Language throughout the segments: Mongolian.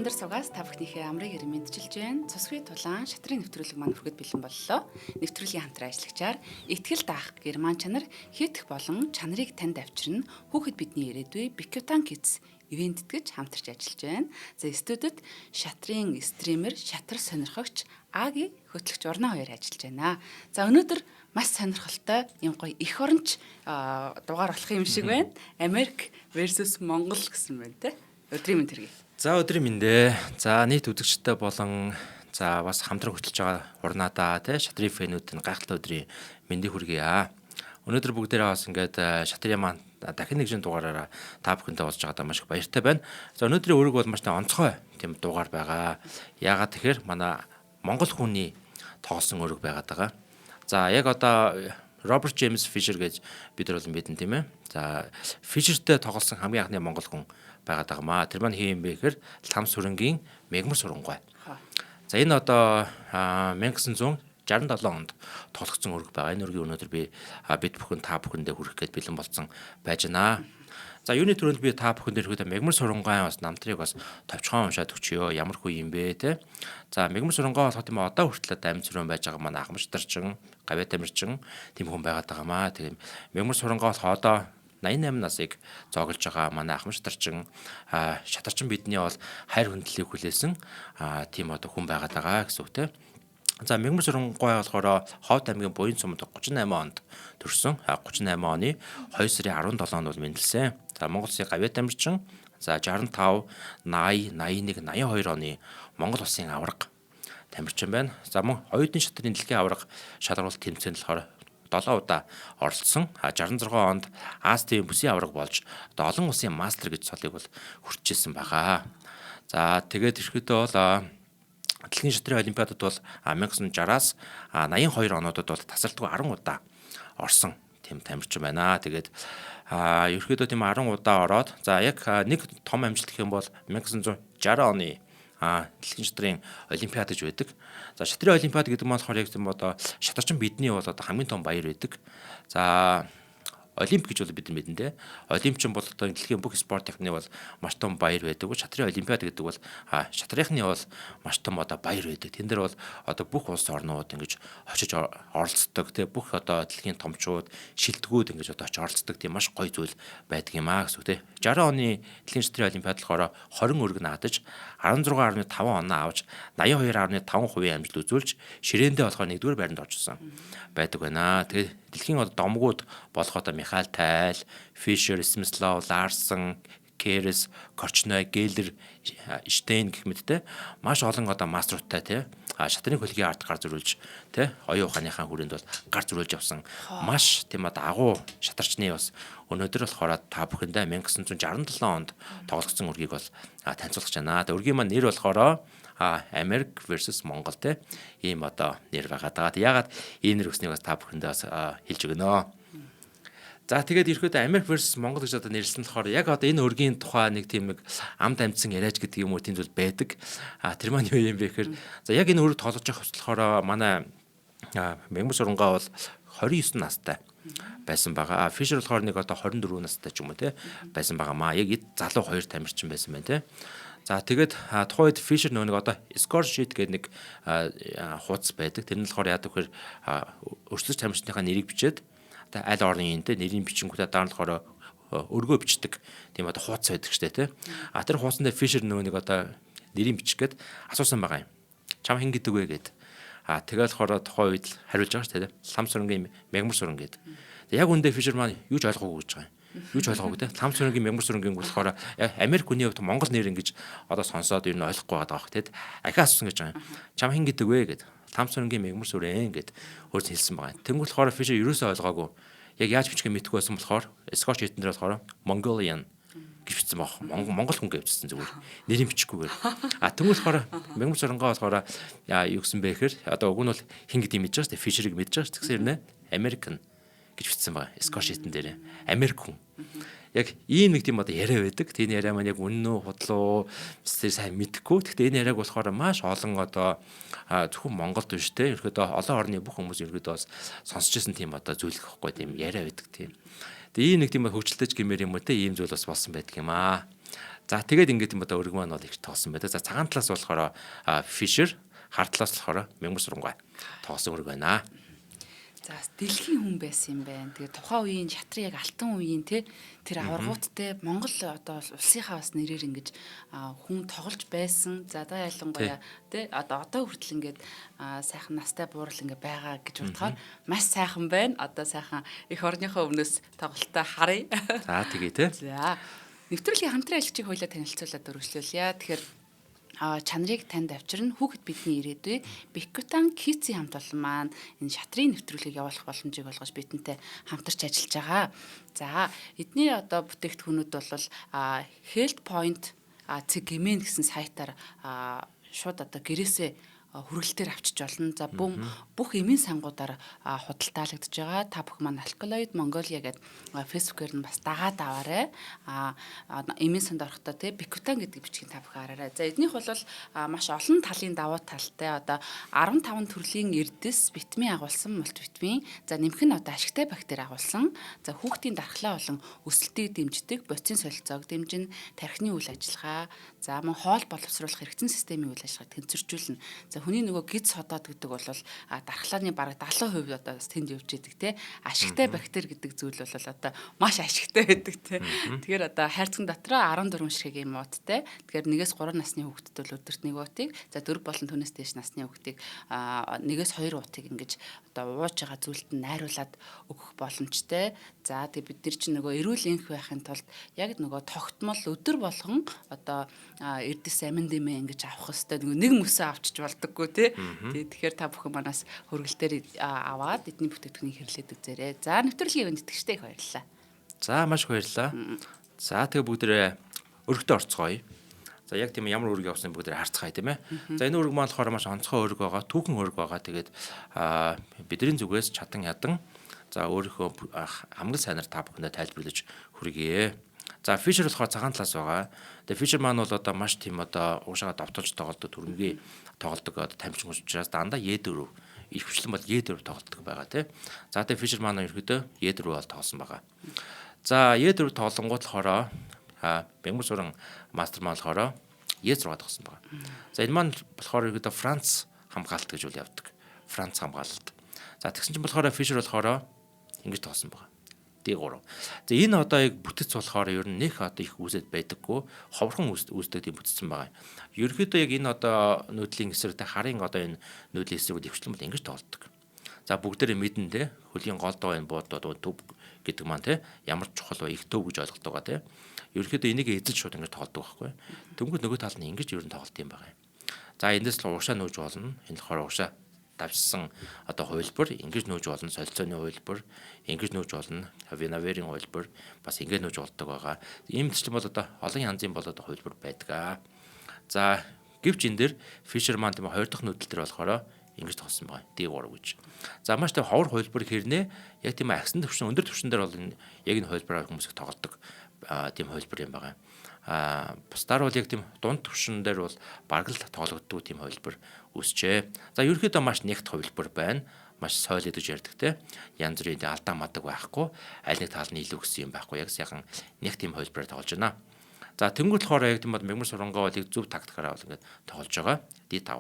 Өндөр сугаас та бүхнийхээ амрыг ирэн мэдчилж байна. Цусгүй тулаан шатрын нэвтрүүлэг маань хүрхэд бэлэн боллоо. Нэвтрүүлгийн хамтран ажиллагчаар итгэл даах герман чанар хийх болон чанарыг танд авчирна. Хүүхэд бидний ирээдүй Bikutan Kids ивент гэж хамтарч ажиллаж байна. За студид шатрын стример, шатар сонирхогч Аги хөтлөгч Урна хоёр ажиллаж байна. За өнөөдөр маш сонирхолтой юм гоё эх оронч дугаар болох юм шиг байна. Америк versus Монгол гэсэн байна те. Өдрийн мэнд хэрэг. За өдрийн мэндэ. За нийт үзэгчтэй болон за бас хамтран хөтлөж байгаа урнаадаа тий шатрын фэнүүд нь гайхалтай өдрийн мэндийг хүргье. Өнөөдөр бүгдээрээ бас ингээд шатрын маань дахин нэгэн дугаараараа та бүхэнтэй уулзж байгаадаа маш их баяртай байна. За өнөөдрийн өрөг бол маш онцгой тийм дугаар байгаа. Яагаад тэгэхээр манай монгол хүний тоглосон өрөг байгаад байгаа. За яг одоо Роберт Джеймс Фишер гэж бид нар бол мэдэн тийм ээ. За Фишертэй тоглосон хамгийн анхны монгол хүн байгаад байгаамаа. Тэр маань хин юм бэ гэхээр лам сүрэнгийн мегмар сурангуй. За энэ одоо 1967 онд тоглогдсон өрөг байгаа. Энэ өргөийг өнөөдөр бид бүхэн та бүхэндээ хүргэх гээд бэлэн болсон байж байна. За юуны төрөнд би та бүхэндээ ирэхэд мегмар сурангуй бас намтрыг бас товчхон уншаад өгчөө. Ямар хүү юм бэ те. За мегмар сурангуй болоход юм одоо хүртэл амьд сүрэн байж байгаа манай ахмаш тарчин, гавьяа тамирчин тийм хүн байгаад байгаамаа. Тийм мегмар сурангуй болох одоо 88 насыг зоглож байгаа манай ахмаш тарчин шатарчин бидний бол хайр хүндлэлийг хүлээсэн тийм одоо хүн байгаад байгаа гэсэн үг те. За мегмар сурангуй болохоор Ховд аймгийн Буян сумд 38 онд төрсөн. 38 оны 2 сарын 17-нд бол мэндэлсэн. За Монгол Улсын гавьяа тамирчин. За 65, 80, 81, 82 оны Монгол Улсын аварга тамирчин байна. За мөн оюутны шатрын дэлхийн аварга шалгаруулалт тэмцээнд болохоор 7 удаа оролцсон. 66 онд Астийн бүсийн аварга болж одоо олон улсын мастер гэж цолыг бол хүрчээсэн байгаа. За тэгээд ирэхдээ бол дэлхийн шатрын олимпиадад бол 1960-аас 82 онуудад бол тасралтгүй 10 удаа орсон тийм тамирчин байна. Тэгээд ерөөдөө тийм 10 удаа ороод за яг нэг том амжилт гэх юм бол 1960 оны дэлхийн шатрын олимпиад гэж байдаг. За шатрын олимпиад гэдэг нь болохоор яг тийм одоо шатарчин бидний бол одоо хамгийн том баяр байдаг. За олимп гэж бол бид нар мэднэ те. Олимпчин бол одоо дэлхийн бүх спортынхны бол маш том баяр байдаг. Шатрын олимпиад гэдэг бол шатрынхны бол маш том одоо баяр байдаг. Тэн дээр бол одоо бүх улс орнууд ингэж очиж оролцдог те. Бүх одоо дэлхийн томчууд, шилдэгүүд ингэж одоо очиж оролцдог тийм маш гоё зүйл байдаг юм гэсэн үг те. 60 оны дэлхийн шатрын олимпиад болохоор 20 өрг наадаж 16.5 оноо авч 82.5% амжилт үзүүлж ширээндээ болохоор 1-р байранд орчихсон байдаг байна. Тэгээд дэлхийн одоо домгууд болох одоо Михаил Тайл, Фишер, Смислов, Ларсон, Керес, Корчной, Гейлер, Штейн гэх мэттэй маш олон одоо мастеруудтай тий шатрын хөлгийн ард гар зөрүүлж тий оюун ухааныхаа хүрээнд бол гар зөрүүлж явсан маш тийм одоо агуу шатарчны бас өнөөдөр болохоор та бүхэндээ 1967 онд тоглогдсон үргийг бол танилцуулах гэж байна. Үргийн маань нэр болохоор Америк versus Монгол те ийм одоо нэр байгаа даа. Ягаад ийм нэр өгснийг бас та бүхэндээ бас хэлж өгнө. За тэгээд ерөөдөө Америк versus Монгол гэж одоо нэрлсэн болохоор яг одоо энэ өргийн тухай нэг тийм нэг амд амьдсан яриач гэдэг юм уу тийм зүйл байдаг. Тэр маань юу юм бэ гэхээр за яг энэ өрөг тоглож явах болохоор манай мегмар сурангуй бол 29 настай байсан байгаа. Фишер болохоор нэг одоо 24 настай ч юм уу те байсан байгаамаа. Яг залуу хоёр тамирчин байсан байна те. За тэгээд тухайн үед Фишер нэг одоо score sheet гэдэг нэг хуудас байдаг. Тэр нь болохоор яадаг вэхээр өрсөлдөж тамирчныхаа нэрийг бичээд аль орны энтэй нэрийн бичингүүтээ дараа нь болохоор өргөө бичдэг. Тийм одоо хуудас байдаг штэ тий. Тэр хуудсанд Фишер нэг одоо нэрийн бичих гээд асуусан байгаа юм. Чам хэн гэдэг вэ гээд. Тэгээд болохоор тухайн үед хариулж байгаа штэ тий. Лам сүрэнгийн мегмар сүрэн гээд. Яг үндэ Фишер маань юу ч ойлгоогүй гэж байгаа юм. Юу ч ойлгоогүй те. Лам сүрэнгийн мегмар сүрэнгийн болохоор Америк хүний хувьд Монгол нэр ингэж одоо сонсоод ер нь ойлгохгүй байгаа бах те. Ахиа асуусан гэж байгаа юм. Чам хэн гэдэг вэ гээд. Лам сүрэнгийн мегмар сүрэн гээд өөрөөр хэлсэн байгаа. Тэнгүүл болохоор Фишер ерөөсөө ойлгоогүй. Яг яаж бичгээ мэдгүй байсан болохоор Scotch хитэн дээр болохоор Mongolian гэж бичсэн баг. Монгол хүн гэвчихсэн зүгээр. Нэрийн бичгүйгээр. Тэнгүүл болохоор мегмар сүрэнгөө болохоор юу гэсэн бэ гэхээр одоо уг нь бол хэн гэдгийг мэдж байгаа шүү дээ. Фишерийг мэдж байгаа шүү. Тэгсээр нэ American гэж бичсэн байгаа. Scotch хитэн дээр Америк хүн. Яг ийм нэг тийм одоо яриа байдаг. Тийм яриа маань яг үнэн үү, худлаа уу, сайн мэдэхгүй. Гэхдээ энэ яриаг болохоор маш олон одоо зөвхөн Монголд биш те. Ерөөдөө олон орны бүх хүмүүс ерөөдөө бас сонсч ирсэн тийм одоо зүйл гэхгүй тийм яриа байдаг тийм. Тэгээ ийм нэг тийм хөвгчлөлтөж гэмээр юм уу те. Ийм зүйл бас болсон байдаг юм аа. За тэгээд ингээд юм одоо өргө маань бол их тоосон байдаг. За цагаан талаас болохоор Fisher, хар талаас болохоор Мянган Сурангаа тоосон өргө байна. За дэлхийн хүн байсан юм байна. Тэгээ тухайн үеийн шатрын яг алтан үеийн тэр аваргууттай Монгол одоо улсынхаа бас нэрээр ингэж хүн тоглож байсан. За одоо ялангуяа одоо хүртэл ингээд сайхан настай буурал ингээд байгаа гэж бодохоор маш сайхан байна. Одоо сайхан эх орныхоо өмнөөс тоглолтоо харъя. За тэгээ те. За нэвтрүүлгийн хамтран айлчийг хоёулаа танилцуулаад өргөжлүүлье. Тэгэхээр чанарыг танд авчирна хүүхэд бидний ирээдүй Бикутан Кицийн хамт олон маань энэ шатрын нэвтрүүлгийг явуулах боломжийг олгож бидэнтэй хамтарч ажиллаж байгаа. За эдний одоо бүтээгдэхүүнүүд бол Health Point цэгмэн гэсэн сайтаар шууд одоо гэрээсээ хүргэлтээр авчиж болно. За бүх эмийн сангуудаар худалдаалагдж байгаа. Та бүх маань Alkaloid Mongolia гэдэг фэйсбүүкээр нь бас дагаад аваарай. Эмийн санд орохдоо Bikutan гэдэг бичгийг та бүхэн хараарай. За эднийх бол маш олон талын давуу талтай одоо 15 төрлийн эрдэс, витамин агуулсан мультивитамин, за нэмэх нь одоо ашигтай бактери агуулсан. За хүүхдийн дархлаа болон өсөлтийг дэмждэг, боцын солилцоог дэмжин, тархины үйл ажиллагаа, за мөн хоол боловсруулах хэрэгцэн системийн үйл ажиллагааг тэнцвэржүүлнэ. За хүний нөгөө гид содоод гэдэг бол дархлааны бараг 70% одоо тэнд явж идэг те. Ашигтай бактери гэдэг зүйл бол одоо маш ашигтай байдаг те. Тэгэхээр одоо хайрцаг дотроо 14 ширхэг юм ууттай. Тэгэхээр 1-3 насны хүүхдэд бол өдөрт 1 уутыг, за 4 болон түүнээс дээш насны хүүхдийг 1-2 уутыг ингэж одоо ууж байгаа зүйлд нь найруулад өгөх боломжтой. За тэгээ бид нар чинь нөгөө эрүүл энх байхын тулд яг нөгөө тогтмол өдөр болгон одоо эрдэс амин дэмээ ингэж авах хэвээр нөгөө нэг мөсөө авчиж болдоггүй тий. Тэгэхээр та бүхэн манаас хөргөлтөөр аваад эдний бүтээгдэхүүнийг хэрлээд үзээрэй. За нэвтрүүлгийн өнд итгэжтэй их баярлалаа. За маш их баярлалаа. За тэгээ бүгдээ өргөдөө орцгоё. За яг тийм ямар өргө явуулсан бүгдээ харцгаая тийм ээ. За энэ өргө маань болохоор маш онцгой өргө байгаа, түүхэн өргө байгаа. Тэгээд бидний зүгээс чатан ядан за өөрийнхөө хамгийн сайнаар та бүхэндээ тайлбарлаж хүргье. За Fisher болохоор цагаан талаас байгаа. Тэгээ Fisher маань бол одоо маш тийм одоо уушаа давтуулж тоглодог төрөнгийн тоглодог одоо тамирчин учраас дандаа E4 их хвчлэн бол E4 тоглодог байгаа тийм. За тэгээ Fisher маань ерөөдөө E4 бол тоглосон байгаа. За E4 тоглонгууд болохоор Мянган Суран мастер маань болохоор E6 тоглосон байгаа. За энэ маань болохоор ерөөдөө Франц хамгаалалт гэж үл явдаг. Франц хамгаалалт. За тэгсэн чинь болохоор Fisher болохоор ингэж тоглосон байгаа. D3. За энэ одоо яг бүтэц болохоор ер нь нэх одоо их үүсэт байдаггүй ховрхон үүсдэг тийм бүтцсэн байгаа. Ерөнхийдөө яг энэ одоо нүүдлийн эсрэг харын одоо энэ нүүдлийн эсрэгүүд өвчлөн бол ингэж тоглодог. За бүгдээрээ мэдэн те хөлийн гол доо энэ буудууд төв гэдэг маань те ямар чухал вэ их төв гэж ойлгодог байгаа те. Ерөнхийдөө энийг эзэлж шууд ингэж тоглодог байхгүй. Тэнгүүд нөгөө тал нь ингэж ер нь тоглолт юм байгаа. За эндээс л уушаа нүүж болно. Энэ болохоор уушаа давчсан одоо хувилбар ингэж нүүж болно, солилцооны хувилбар ингэж нүүж болно, винаверийн хувилбар бас ингэж нүүж болдог байгаа. Ийм ч юм бол одоо олон янзын бол одоо хувилбар байдаг. За гэвч энэ дэр Fisher маань тийм 2 дахь нүүдэл дээр болохоор ингэж тоглосон байгаа. D3 гэж. За маш тийм ховор хувилбар хэрнээ яг тийм агсан төвшин өндөр төвшин дээр бол яг энэ хувилбараар хүмүүс их тоглодог тийм хувилбар юм байгаа. Бусдаар бол яг тийм дунд төвшин дээр бол бараг л тоглогддог тийм хувилбар үсчээ. За ерөнхийдөө маш нэгт хувилбар байна. Маш сойлоо гэж ярьдаг те. Янз бүрийн алдаа мадаг байхгүй. Аль нэг тал нь илүү өссөн юм байхгүй. Яг сайхан нэгт тийм хувилбараар тоглож байна. За тэнгуүл болохоор яг тийм бод Мянган Сурангаа бол зөв тактикаараа бол ингээд тоглож байгаа. D5.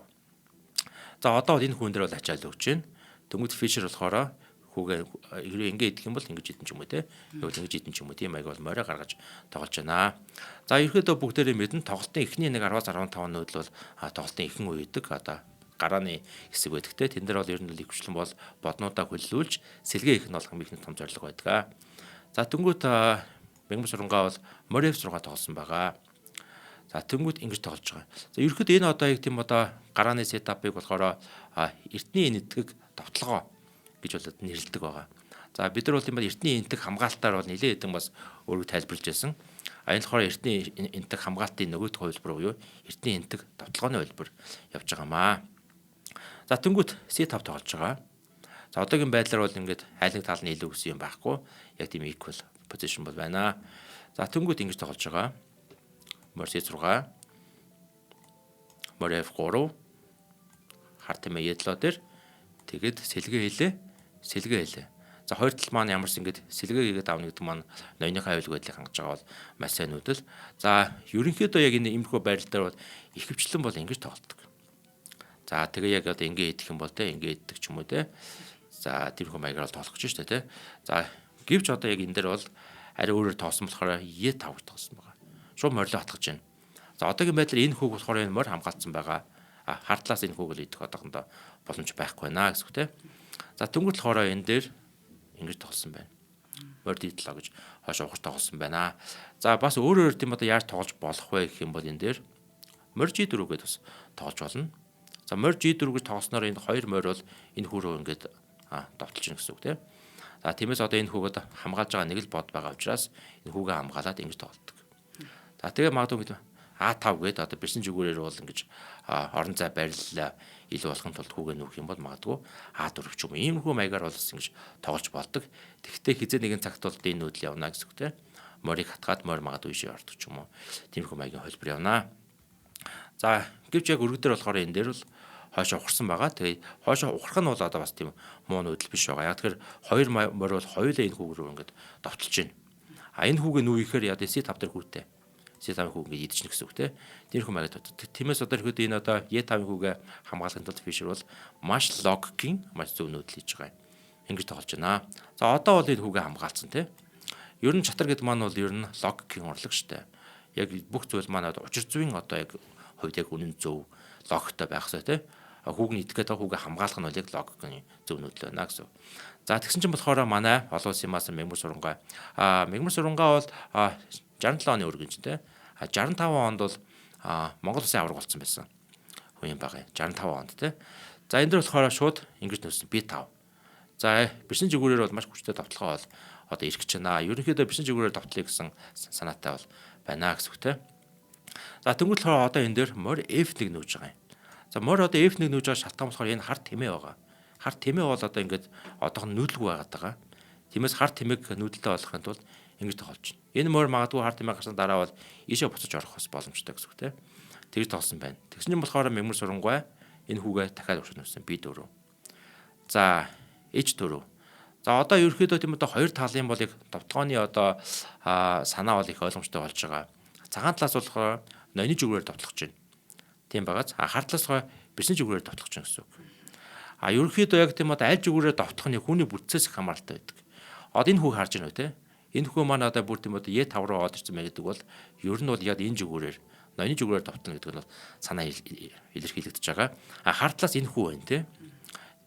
За одоо энэ хүн дээр бол ачаал өгч байна. Тэнгуүл Fisher болохоор хүүгээ ингээд идэх юм бол ингэж идэн ч юм уу те. Тэгвэл ингэж идэн ч юм уу тийм аяг бол морой гаргаж тоглож байна. За ерөөдөө бүгдээрээ мэдэн тоглолтын эхний нэг 10-15 нүүдэл бол тоглолтын ихэнх үедэг одоо гарааны хэсэг байдаг те. Тэн дээр бол ер нь л ихвчлэн бол боднуудаа хөллүүлж сэлгээ их нь бол хамгийн их том зорилго байдаг. За тэнгуут Мянган Сурангаа бол морой F6 тоглосон байгаа. За тэнгуут ингэж тоглож байгаа. За ерөөдөө энэ одоо яг тийм одоо гарааны сетапыг болохоор эртний энэтхэг товтлогоо гэж болоод нэрлэдэг байгаа. За бид нар бол юм бол эртний энтэг хамгаалтаар бол нэлээд хэдэн бас өөрөг тайлбарлаж байсан. Энэ болохоор эртний энтэг хамгаалтын нөгөөх хувилбар буюу эртний энтэг товтлогооны хувилбар явж байгаамаа. За тэнгуут C5 тоглож байгаа. За одоогийн байдлаар бол ингээд айл нэг тал нь илүү өссөн юм байхгүй. Яг тийм equal position бол байна. За тэнгуут ингэж тоглож байгаа. Мор C6, мор F3, хар тэмээ ядлоо дээр тэгэд сэлгээ хийлээ. За хоёр тал маань ямарс ингээд сэлгээ хийгээд авна гэдэг маань ноёныхаа аюулгүй байдлыг хангаж байгаа бол маш сайн нүүдэл. За ерөнхийдөө яг энэ иймэрхүү байдлаар бол их хвчлэн бол ингэж тоглодог. За тэгээ яг одоо ингэ идэх юм бол те ингэ идэх ч юм уу те. За тэрхүү маягаар бол тоглох гэж штэ те. За гэвч одоо яг энэ дээр бол арай өөрөөр тоосон болохоор Е5 тоосон байгаа. Шууд морилоо хатгаж байна. За одоогийн байдлаар энэ хүүг болохоор энэ морь хамгаалсан байгаа. Хардлаас энэ хүүг л идэх одоохондоо боломж байхгүй байна гэсэн үг те. За тэнгуут болохоор энэ дээр ингэж тоглосон байна. Морь дидлаа гэж хойш ухар тоглосон байна. За бас өөрөөр тийм одоо яаж тоглож болох вэ гэх юм бол энэ дээр морь G4 гэдээ бас тоглож болно. За морь G4 гэж тоглосноор энэ хоёр морь бол энэ хүү рүү ингээд довтолж гин гэсэн үг тийм. За тиймээс одоо энэ хүүгод хамгаалж байгаа нэг л бод байгаа учраас энэ хүүгээ хамгаалаад ингэж тоглодог. За тэгээ магадгүй гэдэг А5 гэдэг одоо бэрсэн жигүүрээр бол ингэж орон зай бариллаа илүү болохын тулд хүүгээ нүүх юм бол магадгүй А4 ч юм уу ийм хүү маягаар бол ингэж тоглож болдог. Тэгэхдээ хизээ нэгэн цагт бол энэ нүүдэл явна гэсэн үг тийм. Морийг хатгаад морь магадгүй ишээ ордог ч юм уу. Тиймэрхүү маягийн хөлбөр явна. За гэвч яг өргөдөр болохоор энэ дээр бол хойшоо ухарсан байгаа. Тэгээ хойшоо ухрах нь бол одоо бас тийм муу нүүдэл биш байгаа. Яг тэгэхээр хоёр морь бол хоёулаа энэ хүүг рүү ингээд довтолж байна. Энэ хүүгээ нүүхээр яа C5 дээр хүүтэй. C5 хүүг ингээд идчихнэ гэсэн үг тийм. Тэрхүү маяг тотдог. Тиймээс одоо ихэд энэ одоо E5 хүүгээ хамгаалахын тулд Fischer бол маш логикийн маш зөв нүүдэл хийж байгаа юм. Ингэж тоглож байна. За одоо бол энэ хүүгээ хамгаалсан тийм. Ер нь чатар гэдэг маань бол ер нь логикийн урлаг шүү дээ. Яг бүх зүйл маань учир зүйн одоо яг хувьд яг үнэн зөв логиктой байх хэрэгтэй тийм. Хүүг нь идэх гэдэг хүүгээ хамгаалах нь бол яг логикийн зөв нүүдэл байна гэсэн. За тэгсэн чинь болохоор манай олон улсын маас мэгмар сурангаа мэгмар сурангаа бол 67 оны өргөнч тийм. 65 онд бол Монгол улсын аварга болсон байсан. Хүн юм байгаа. 65 онд тийм. За энэ дөр болохоор шууд ингэж нөөсөн B5. За бэрсэн жигүүрээр бол маш хүчтэй давталгаа бол одоо ирэх гэж байна. Ерөнхийдөө бэрсэн жигүүрээр давтлыг гэсэн санаатай бол байна гэсэн үг тийм. За тэнгуүл болохоор одоо энэ дээр морь F1 нүүж байгаа юм. За морь одоо F1 нүүж байгаа шалтгаан болохоор энэ хар тэмээ байгаа. Хар тэмээ бол одоо ингээд одоох нь нүүдлгүй байгаад байгаа. Тиймээс хар тэмээг нүүдэлтэй болгохын тулд ингэж тоглож байна. Энэ морь магадгүй хар тэмээ гарсан дараа бол ийшээ буцаж орох бас боломжтой гэсэн үг тийм. Тэгж тоглосон байна. Тэгсэн чинь болохоор мэгмар сурангаа энэ хүүгээ дахиад уршиж нүүсэн B4. За H4. За одоо ерөөхдөө тийм одоо хоёр талын бол яг довтгооны одоо санаа бол их ойлгомжтой болж байгаа. Цагаан талаас болохоор ноёны жигүүрээр довтлох гэж байна. Тийм байгаач хар талаас бэрсэн жигүүрээр довтлох гэж байна гэсэн үг. Ерөөхдөө яг тийм одоо аль жигүүрээр довтлох нь хүний бүтцээс их хамааралтай байдаг. Одоо энэ хүү харж байна үү те? Энэ хүү маань одоо бүр тийм одоо E5 руу орж ирсэн мэй гэдэг бол ер нь бол яг энэ жигүүрээр ноёны жигүүрээр довтлно гэдэг нь бол санаа илэрхийлэгдэж байгаа. Хар талаас энэ хүү байна те?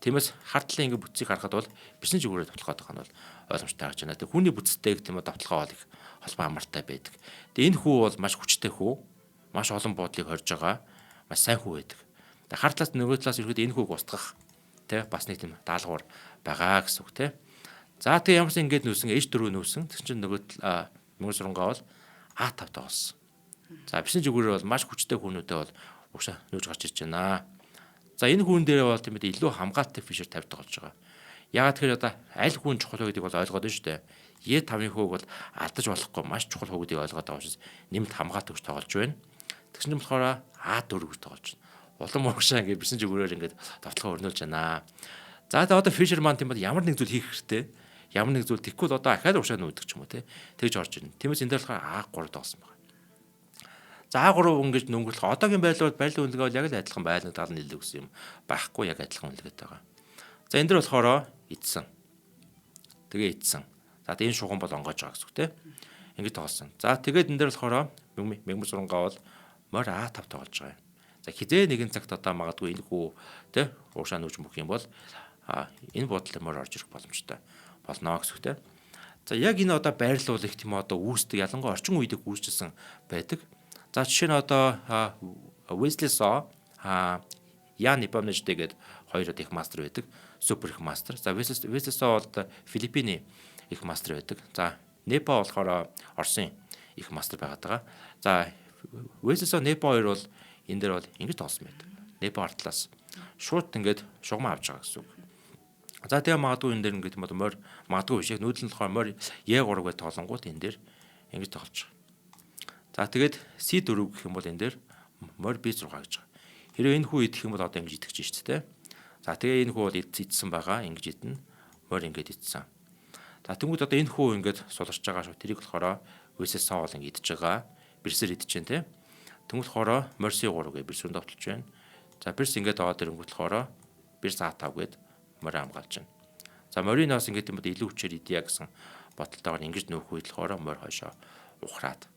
Тиймээс хар талын ингэ бүтцийг харахад бол бэрсэн жигүүрээр довтлох гэдэг нь бол ойлгомжтой харж байна. Тэгээ хүний бүтцтэй гэх тийм довтлогоо бол их холбоо хамаартай байдаг. Тэгээ энэ хүү бол маш хүчтэй хүү, маш олон буудлыг хорж байгаа, маш сайн хүү байдаг. Тэгээ хар талаас нөгөө талаас ирэхэд энэ хүүг устгах тэ бас нэг тийм даалгавар байгаа гэсэн үг тэ. За тэгээ ямарсан ингэж нүүсэн H4 нүүсэн. Тэгсэн чинь нөгөө мөнгө сурангаа бол A5 тоглосон. За бэрсэн жигүүрээр бол маш хүчтэй хүүнүүдээ бол уушаа нүүж гарч ирж байна. За энэ хүүн дээр бол тийм ээ илүү хамгаалтай Fischer тавьдаг болж байгаа. Ягаад тэгэхээр одоо аль хүүн чухал вэ гэдгийг бол ойлгоод байна шүү дээ. E5-ын хүүг бол алдаж болохгүй маш чухал хүү гэдгийг ойлгоод байгаа учраас нэмэлт хамгаалт өгч тоглож байна. Тэгсэн чинь болохоор A4 гэж тоглож байна. Улам урагшаа ингээд бэрсэн жигүүрээр ингээд давталгаа өрнүүлж байна. За тэгээ одоо Fischer маань тийм бол ямар нэг зүйл хийх хэрэгтэй. Ямар нэг зүйл тэггүй л одоо ахаад урагшаа нүүдэг ч юм уу те. Тэгж орж ирнэ. Тиймээс энэ дээр болохоор A3 тоглосон байна. За A3 ингэж нөнгөрлөх одоогийн байдлаар барилын үнэлгээ бол яг л адилхан байлнаг тал нь илүү гэсэн юм байхгүй яг адилхан үнэлгээтэй байгаа. За энэ дээр болохоор идсэн. Тэгээ идсэн. За энэ шугам бол онгойж байгаа гэсэн үг те. Ингэж тоглосон. За тэгээд энэ дээр болохоор мэгмар сурангаа бол морь A5 тоглож байгаа юм. За хизээ нэгэн цагт одоо магадгүй энэ хүү те уушаа нүүж мөх юм бол энэ бодлоор морь орж ирэх боломжтой болно гэсэн үг те. За яг энэ одоо байрлал бол их тийм одоо үүсдэг ялангуяа орчин үед их үүсчихсэн байдаг. За жишээ нь одоо Wesley Saw Ян Ипомнежтэй гээд хоёр их мастер байдаг. Супер их мастер. За Wesley Saw бол Филиппиний их мастер байдаг. За Непа болохоор Оросын их мастер байгаад байгаа. За Wesley Saw Непа хоёр бол энэ дээр бол ингэж тоглосон байдаг. Непа артлаас шууд ингээд шугам авч байгаа гэсэн үг. За тэгээ магадгүй энэ дээр ингээд юм бол морь магадгүй биш яг нүүдэл нь болохоор морь E3 гэдэг тоглонгууд энэ дээр ингэж тоглож байгаа. За тэгээд C4 гэх юм бол энэ дээр морь B6 гэж байгаа. Хэрэв энэ хүү идэх юм бол одоо ингэж идэх чинь шүү дээ. За тэгээ энэ хүү бол идсэн байгаа ингэж идэнэ. Морь ингэж идсэн. За тэнгууд одоо энэ хүү ингээд суларч байгаа шүү. Тэрийг болохоор үсээс соол ингээд идж байгаа. Бэрсээр идэж जैन те. Тэнгууд болохоор морси 3 гэ бэрс рүү довтолж байна. За бэрс ингээд аваад ирэнгүүт болохоор бэрс А5 гээд морь хамгаалж байна. За мориноос ингээд юм илүү хүчээр идья гэсэн бодолтойгоор ингэж нөөх үед болохоор морь хойшоо ухраад.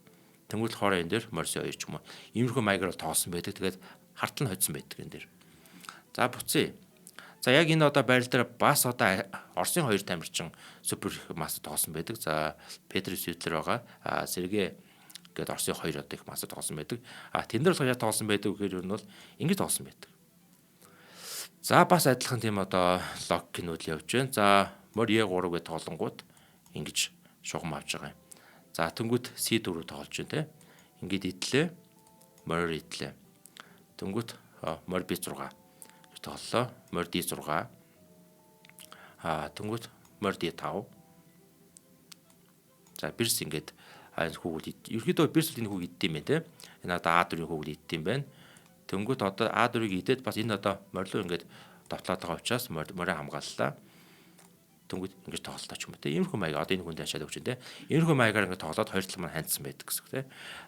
Тэнгууд болохоор энэ дээр морси 2 ч юм уу. Иймэрхүү маягаар тоосон байдаг. Тэгээд хартал нь хоцсон байдаг энэ дээр. За буцъя. За яг энэ одоо байрал дээр бас одоо Оросын 2 тамирчин супер масс тоосон байдаг. За Петр Сүйтлер байгаа. Сергей гээд Оросын 2 одоо их масс тоосон байдаг. Тэн дээр яг тоосон байдаг гэхээр юу нь бол ингэж тоосон байдаг. За бас адилхан тийм одоо лог кинод явж байна. За морь E3 гээд тоолонгууд ингэж шугам авч байгаа юм. За тэнгууд C4 тоолж байна те. Ингээд идлээ. Морь идлээ. Тэнгууд морь B6 тооллоо. Морь D6. Тэнгууд морь D5. За бирс ингээд энэ хүүгүүд ерөөдөө бирс энэ хүүг иддэм байх те. Энэ одоо А4-ийн хүүг иддэм байна. Тэнгууд одоо А4-ыг идээд бас энэ одоо морилоо ингээд довтлоод байгаа учраас морь хамгааллаа. Тэнгууд ингэж тоглолтоо ч юм уу те. Иймэрхүү маягаар одоо энэ хүнд хашаад өгч те. Иймэрхүү маягаар ингээд тоглоод хоёр тал маань хандсан байдаг гэсэн үг те.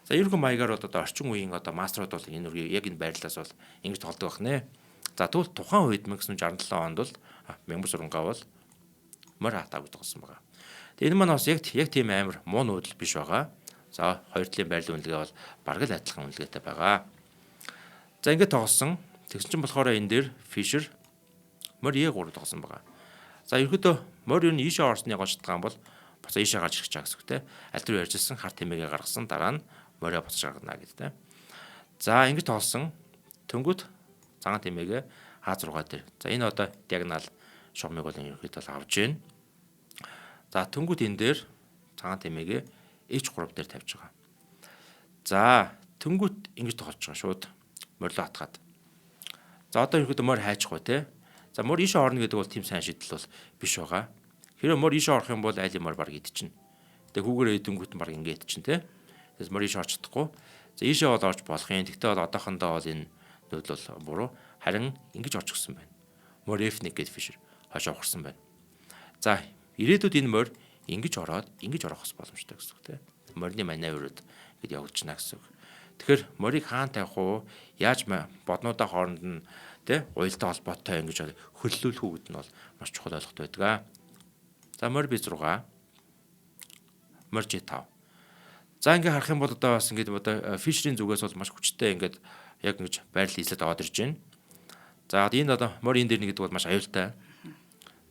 За иймэрхүү маягаар одоо орчин үеийн одоо мастерууд бол энэ яг энэ байрлалаас бол ингэж тоглодог байх нэ. За тэгвэл тухайн үед 1967 онд бол Мянган сурангаа бол морь хатаагүй тоглосон байгаа. Тэгээ энэ маань бас яг тийм амар муу нүүдэл биш байгаа. За хоёр талын байрлал үнэлгээ бол бараг л адилхан үнэлгээтэй байгаа. За ингэж тоглосон. Тэгсэн чинь болохоор энэ дээр Fisher морь E3 тоглосон байгаа. За ерөөдөө морь юу н ийшээ орсны гол бол бас ийшээ гарч ирэх чаа гэсэн үг те. Аль тэр ярьжсэн хар тэмээгээ гаргасан дараа нь морио буцаж гаргана гэдэг те. За ингэж тоглосон. Тэнгүүд цагаан тэмээгээ А6 дээр. За энэ одоо диагонал шугамыг бол ерөөдөө авж гин. За тэнгүүд энэ дээр цагаан тэмээгээ H3 дээр тавьж байгаа. За тэнгүүд ингэж тоглож байгаа шууд морлоо атгаад. За одоо ерөөдөө морь хайчихгүй те. За морь ийшээ орно гэдэг бол тийм сайн шийдэл бол биш байгаа. Хэрэв морь ийшээ орох юм бол айлын морь баг идчихнэ. Тэгээ хүүгээрээ идэнгүүт баг ингэ идчихнэ те. Тэгээс морь ийшээ орч чадахгүй. За ийшээ бол орж болох юм. Тэгтээ бол одоохондоо бол энэ нүүдэл бол буруу. Харин ингэж орж гисэн байна. Морь F1 гэдэг Fisher хашаа ухарсан байна. За ирээдүйд энэ морь ингэж ороод ингэж орох боломжтой гэсэн үг те. Морины маневрууд гэд явуулчихна гэсэн үг. Тэгэхээр морийг хаан тавих уу? Яаж боднуудаа хооронд нь тэ уялдаа холбоотой ингэж хөллүүлэх үгэд нь бол маш чухал ойлголт байдаг. За морь B6, морь G5. За ингээ харах юм бол одоо бас ингээд одоо Fisher-ийн зүгээс бол маш хүчтэй ингээд яг ингэж байрлал хийлээд аваад ирж байна. За энэ одоо морь энэ дээр нэг гэдэг бол маш аюултай.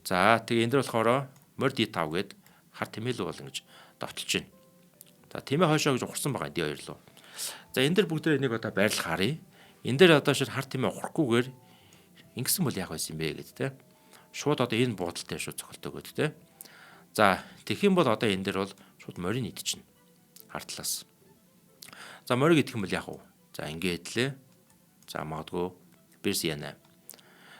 За тэгээ энэ дээр болохоор морь D5 гээд хар тэмээлүү бол ингэж довтолж байна. За тэмээ хойшоо гэж ухарсан байгаа D2 руу. За энэ дээр бүгдээ энийг одоо байрлал харъя. Энэ дээр одоо шир хар тэмээ ухрахгүйгээр ингэсэн бол яах байсан юм бэ гэдэг те. Шууд одоо энэ буудалтай шууд цохолтой өгöd те. За тэгэх юм бол одоо энэ дээр бол шууд морийг идчихнэ. Хар талаас. За морийг идэх юм бол яах вэ? За ингээд лээ. За магадгүй бирс яана.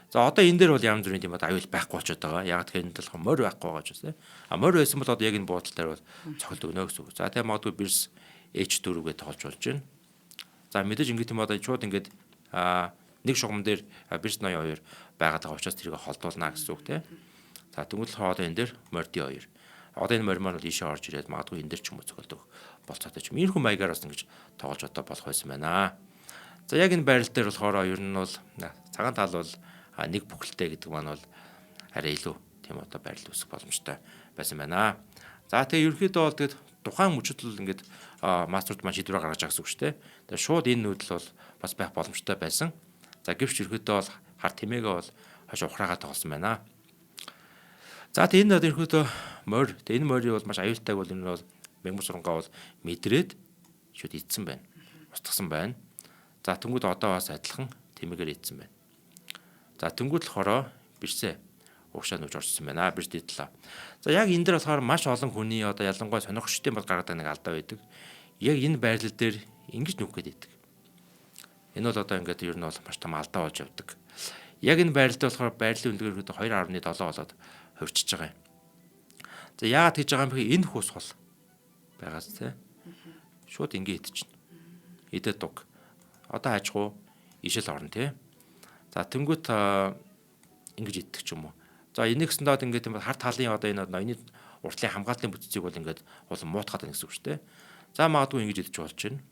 За одоо энэ дээр бол янз бүрийн тийм аюул байхгүй болчиход байгаа. Яг тэгэхээр энэ талах морь байхгүй байгаа ч гэсэн. Морь байсан бол одоо яг энэ буудал дээр бол цохилт өгнө гэсэн үг. За тэгээ магадгүй бирс H4 гээ тоолж болж байна. За мэдээж ингээд юм одоо шууд ингээд нэг шугам дээр бирс 82 байгаад байгаа учраас тэрийг холдуулна гэсэн үг тийм. За тэгвэл одоо энэ дээр морь D2. Одоо энэ морь маань бол ийшээ орж ирээд магадгүй энэ дээр ч юм уу цохилт өгөх болцоотой ч юм. Иймэрхүү маягаар бас ингэж тоглож одоо болох байсан байна. За яг энэ байрал дээр болохоор ер нь бол цагаан тал бол нэг бүхэлтэй гэдэг маань бол арай илүү тийм одоо байрал үүсэх боломжтой байсан байна. За тэгээ ерөнхийдөө бол тэгэд тухайн мөчөдөл ингээд мастерд маань шийдвэр гаргаж байгаа гэсэн үг шүү дээ. Тэгээ шууд энэ нүүдэл бол бас байх боломжтой байсан. За гэвч ерөнхийдөө бол хар тэмээгээ бол хаш ухраагаа тоглосон байна. За тэгээ энэ ерөнхийдөө морь. Тэгээ энэ морийг бол маш аюултайг бол энэ бол Мянган сурангаа бол мэдрээд шууд идсэн байна. Устгасан байна. За тэнгууд одоо бас адилхан тэмээгээр идсэн байна. За тэнгууд болохоор бирсээ угшаа нүж орсон байна. Бирс дэдлээ. За яг энэ дээр болохоор маш олон хүний одоо ялангуяа сонирхчдын бол гаргадаг нэг алдаа байдаг. Яг энэ байрлал дээр ингэж нүх гээд идэг. Энэ бол одоо ингээд ер нь бол маш том алдаа болж явдаг. Яг энэ байрлалд болохоор байрлалын үнэлгээрэд 2.7 болоод хувьчиж байгаа юм. За яагаад гэж байгаа юм бэ? Энэ хус хол байгаас те. Шууд ингэ идчихнэ. Идээд дуг. Одоо хайчгүй ишэл орно те. За тэнгуут ингэж идэх ч юм уу. За энийг гэсэндээ ингээд юм хар талын одоо энэ ноёны уртлын хамгааллын бүтцийг бол ингээд улам муутгаад байна гэсэн үг шүү дээ. За магадгүй ингэж идэж болж байна.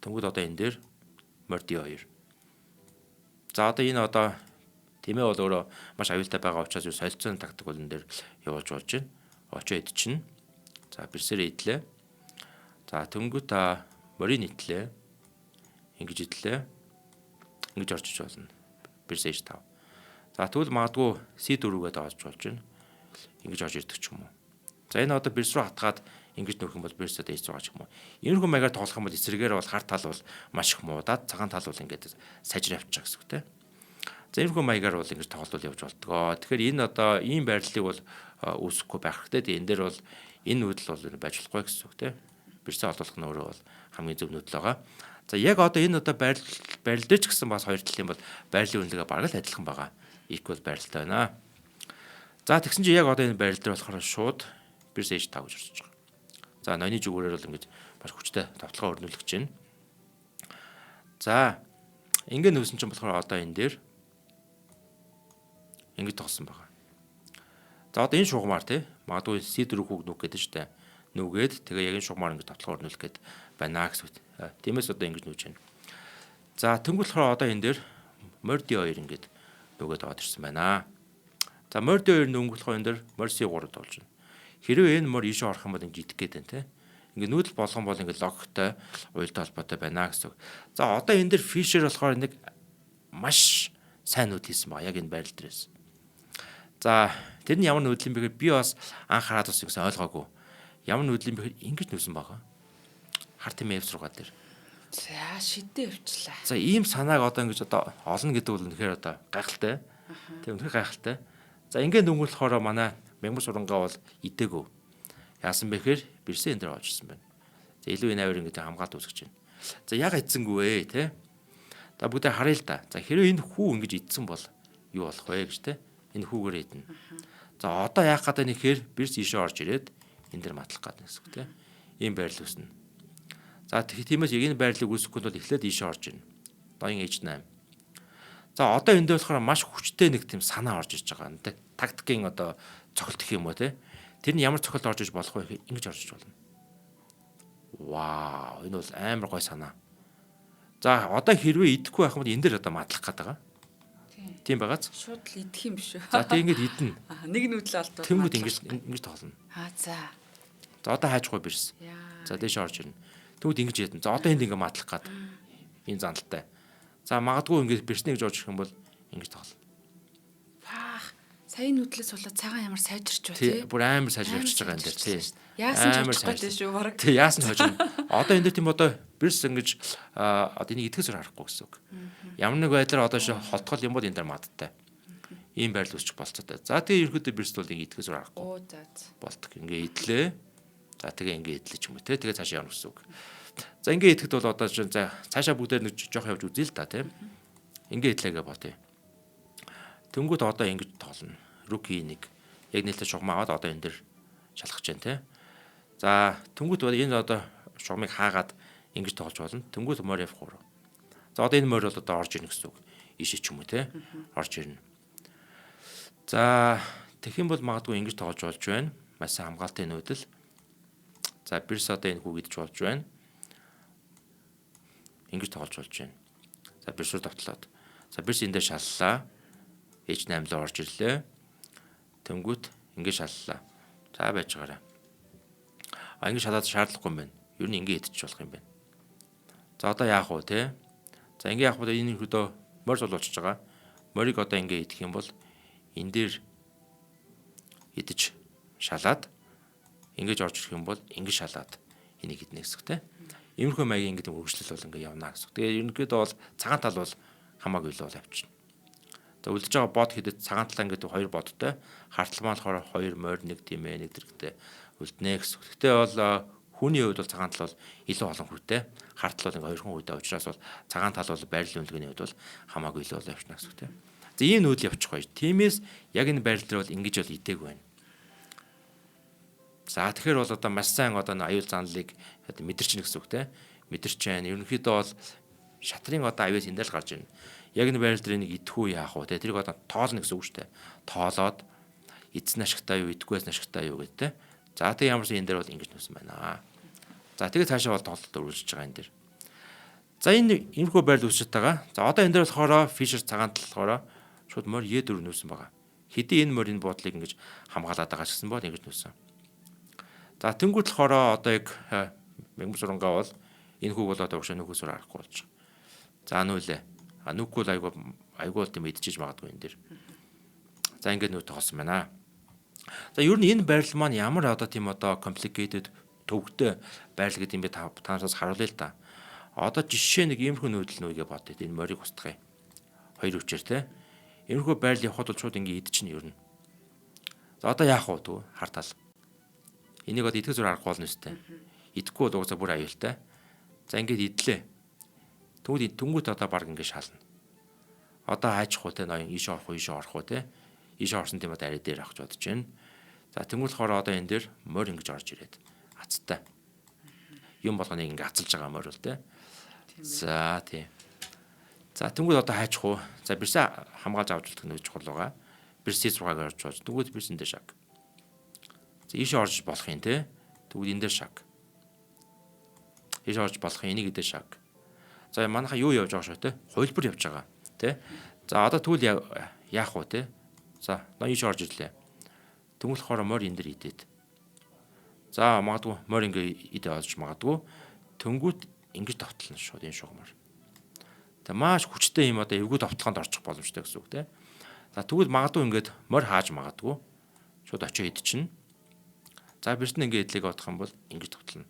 Тэнгүүд одоо энэ дээр морди 2. За одоо энэ одоо тэмээ бол өөрөө маш аюултай байгаа учраас юу солилцооны тактик бол энэ дээр явуулж болж байна. Очоо идчихнэ. За бэрсээрээ идлээ. За тэнгүүд та морин идлээ. Ингэж идлээ. Ингэж орчиж болно. Бэрсэж 5. За тэгвэл магадгүй C4-гээд оож болж байна. Ингэж орж ирдэг ч юм уу. За энэ одоо бэрс рүү хатгаад ингэж нөхөх юм бол бэрсэд ээж байгаа ч юм уу. Иймэрхүү маягаар тоглох юм бол эсрэгээр бол хар тал бол маш их муудаад цагаан тал бол ингэж сажир явчих гэсэн үг те. За иймэрхүү маягаар бол ингэж тоглолт явж болдгоо. Тэгэхээр энэ одоо ийм байрлалыг бол үүсэхгүй байх хэрэгтэй. Энэ дээр бол энэ нүүдэл бол байж болохгүй гэсэн үг те. Бэрсээ олдуулах нь өөрөө бол хамгийн зөв нүүдэл байгаа. За яг одоо энэ одоо байрлал дээр ч гэсэн бас хоёр талын бол байрлалын үнэлгээ бараг л адилхан байгаа. Equal байралтай байна. За тэгсэн чинь яг одоо энэ байрлал дээр болохоор шууд бэрс ээж 5 гэж орчиж байгаа. За ноёны зүгүүрээр бол ингэж бас хүчтэй давталгаа өрнүүлэх гэж байна. За ингэ нөөсөн чинь болохоор одоо энэ дээр ингэж тоглосон байгаа. За одоо энэ шугамар тий магадгүй C4 хүүг нүх гэдэг штэ. Нүгээд тэгээ яг энэ шугамар ингэж давталгаа өрнүүлэх гээд байна гэсэн үг. Тиймээс одоо ингэж нүүж байна. За тэнгуэл болохоор одоо энэ дээр морди 2 ингэж нүгээд аваад ирсэн байна. За морди 2 нүнгөлхөө энэ дээр морси 3 болж байна. Хэрвээ энэ мор ийшээ орох юм бол ингэ идэх гээд байна тий. Ингээ нүүдэл болгон бол ингээ логтой уялдаа холбоотой байна гэсэн үг. За одоо энэ дээр фишер болохоор нэг маш сайн нүүдэл хийсэн байгаа яг энэ байрал дээрээс. За тэр нь ямар нүүдэл юм бэ гэхээр би бас анхаарал бас ингэсэн ойлгоогүй. Ямар нүүдэл юм бэ гэхээр ингэж нүүсэн байгаа. Хар тэмээ F6 дээр. За шидээ өвчлээ. За ийм санааг одоо ингэж одоо олно гэдэг бол үнэхээр одоо гайхалтай. Тийм үнэхээр гайхалтай. За ингээ дүнгүүлэхээр манай Мянган сурангаа бол идээгүй. Яасан бэ гэхээр бэрсээ энэ дээр орж ирсэн байна. За илүү энэ авир ингээ хамгаалт үүсгэж байна. За яг идсэнгүй ээ те. За бүгдээ харъя л да. За хэрвээ энэ хүү ингэж идсэн бол юу болох вэ гэж те. Энэ хүүгээр идэнэ. За одоо яах гэдэг нь ихээр бэрс ийшээ орж ирээд энэ дээр матлах гэдэг гэсэн үг те. Ийм байрлал үүснэ. За тиймээс яг энэ байрлалыг үүсгэхэд бол эхлээд ийшээ орж ирнэ. Ноён H8. За одоо энэ дээр болохоор маш хүчтэй нэг тийм санаа орж ирж байгаа. Тактикийн одоо цогцолт гэх юм уу те. Тэр нь ямар цогцолт орж иж болох вэ гэхээр ингэж орж иж болно. Вау, энэ бол амар гой санаа. За одоо хэрвээ идэхгүй байх юм бол энэ дээр одоо матлах гээд байгаа. Тийм байгааз. Шууд л идэх юм биш үү? За тэг ингэж идэнэ. Нэг нүүдэл алдвал. Тэнгүүд ингэж тоглоно. За. За одоо хайжгүй бирс. За дээш орж ирнэ. Тэнгүүд ингэж ядна. За одоо энд ингэ матлах гээд. Энэ зандалтай. За магадгүй ингэж бирснэ гэж орж ирэх юм бол ингэж тоглоно. Сайн нүүдлээс болоод цагаан ямар сайжирч байна тий. Бүр амар сайжир явчихж байгаа энэ дээр тий. Яасан ч очих гэдэг шүү баг. Тий, яасан ч хожим. Одоо энэ дээр тийм одоо бирс ингэж одоо энийг идэхээс харахгүй гэсэн үг. Ямар нэг байдлаар одоо ши холтгол юм бол энэ дээр мадтай. Ийм байрал үүсчих болцоотой. За тэгээ ерөөдөө бирс бол ингэ идэхээс харахгүй. Оо за. Болтго ингэ идлээ. За тэгээ ингэ идлээ ч юм уу тий. Тэгээ цаашаа явна гэсэн үг. За ингэ идэхэд бол одоо за цаашаа бүгдээр нэг жоох явж үзье л да тий. Ингэ идлээгээ бодъё. Тэнгүүд одоо ингэж тоглоно. Руки 1. Яг нэлээд шугам аваад одоо энэ дэр шалгах гэж байна те. За тэнгүүд энэ одоо шугамыг хаагаад ингэж тоглож болно. Тэнгүүд морь F3. За одоо энэ морь бол одоо орж ирнэ гэсэн үг. Ишээ ч юм уу те. Орж ирнэ. За тэгэх юм бол магадгүй ингэж тоглож болж байна. Маш сайн хамгаалтын нүүдэл. За бирс одоо энэ хүү идэж болж байна. Ингэж тоглож болж байна. За бирс рүү давтлаад. За бирс энэ дээр шаллаа. H8 руу орж ирлээ. Тэнгүүт ингэ шаллаа. За байж байгаарай. Ингэ шалаад шаардлагагүй юм байна. Ер нь ингэ идчих болох юм байна. За одоо яах вэ те? За ингэ яах вэ? Энэ хөдөө морь бол болчихж байгаа. Морийг одоо ингэ идэх юм бол энэ дээр идэж шалаад ингэж орж ирэх юм бол ингэ шалаад энийг иднэ гэсэн үг те. Иймэрхүү маягийн ингэ хөгжлөл бол ингэ явна гэсэн үг. Тэгээ ерөнхийдөө бол цагаан тал бол хамаагүй л бол авчихна. За үлдэж байгаа бод хэдэд цагаан талаа ингээд хоёр бодтой. Харталмаа болохоор хоёр морь нэг тийм ээ нэг зэрэгтэй үлднэ гэсэн. Гэхдээ бол хүний хувьд бол цагаан тал бол илүү олон хүнтэй. Хартал бол ингээд хоёрхан хүнтэй учраас бол цагаан тал бол байрлалын үнэлгээний хувьд бол хамаагүй илүү бол явчихна гэсэн. За ийм нүүдэл явчих гоё. Тиймээс яг энэ байрлал дээр бол ингэж бол идээг байна. За тэгэхээр бол одоо маш сайн одоо аюул занлыг мэдэрч гэнэ гэсэн үг те. Мэдэрч байна. Ерөнхийдөө бол шатрын одоо аюул эндэл гарч ирнэ. Яг энэ байрал дээр нэг идэхгүй яах вэ? Тэрийг одоо тоолно гэсэн үг шүү дээ. Тоолоод эзэн ашигтай юу, идэхгүйс ашигтай юу гэдэг те. За тэг ямарсан энэ дээр бол ингэж нүүсэн байна. За тэгээд цаашаа бол тоглолт үргэлжлэж байгаа энэ дээр. За энэ иймэрхүү байрал үүсэж байгаа. За одоо энэ дээр болохоор Fisher цагаан тал болохоор шууд морь E4 нүүсэн байгаа. Хэдий энэ морийн буудлыг ингэж хамгаалаад байгаа ч гэсэн бол ингэж нүүсэн. За тэнгуут болохоор одоо яг мэгмсурангаа бол энэ хүүг бол одоо уушаа нүхөөсөр харахгүй болж байгаа. За нүүлээ. Нүхгүүл айгуул тийм идчихэж магадгүй энэ дээр. За ингээд нүү тоглосон байна. За ер нь энэ байрал маань ямар одоо тийм одоо complicated төвөгтэй байрал гэдэг юм бэ танаас харуулъя л да. Одоо жишээ нэг иймэрхүү нүүдэл нүгээ бодъё. Энэ морийг устгая. Хоёр хүчээр те. Иймэрхүү байрал явхад бол шууд ингэ идчихнэ ер нь. За одоо яах вэ түү хартал. Энийг одоо идэхэ зур аргагүй болно үстэй. Идэхгүй бол угаасаа бүр аюултай. За ингээд идлээ. Түнгүүт одоо баг ингэ шална. Одоо хайчих уу те ноён ийшээ орох уу те. Ийшээ орсон тийм одоо арай дээр авах гэж бодож байна. За тэнгуул болохоор одоо энэ дээр морь ингэж орж ирээд ацтай. Юм болгоныг ингэ ацалж байгаа морь бол те. За тийм. За тэнгуул одоо хайчих уу. За бирсээ хамгаалж авч үлдэх нь чухал байгаа. Бирсээ 6-аар орж болж. Тэнгуул бирсэн дээр шаг. За ийшээ орж болох юм те. Тэгвэл энэ дээр шаг. Ийшээ орж болох юм энийг эдээ шаг. За манайха юу явж байгаа шүү те. Хувилбар явж байгаа те. За одоо тэгвэл яах вэ те. За ноён ийшээ орж ирлээ. Тэнгуул болохоор морь энэ дээр идээд. За магадгүй морь ингээ идэ олж магадгүй. Тэнгуут ингэж товтлно шууд энэ шугамар. Тэгээ маш хүчтэй юм одоо эвгүй товтлохонд орчих боломжтой гэсэн үг те. За тэгвэл магадгүй ингээд морь хааж магадгүй. Шууд очиж идчихнэ. За бирсэн ингээ идлийг бодох юм бол ингэж товтлно.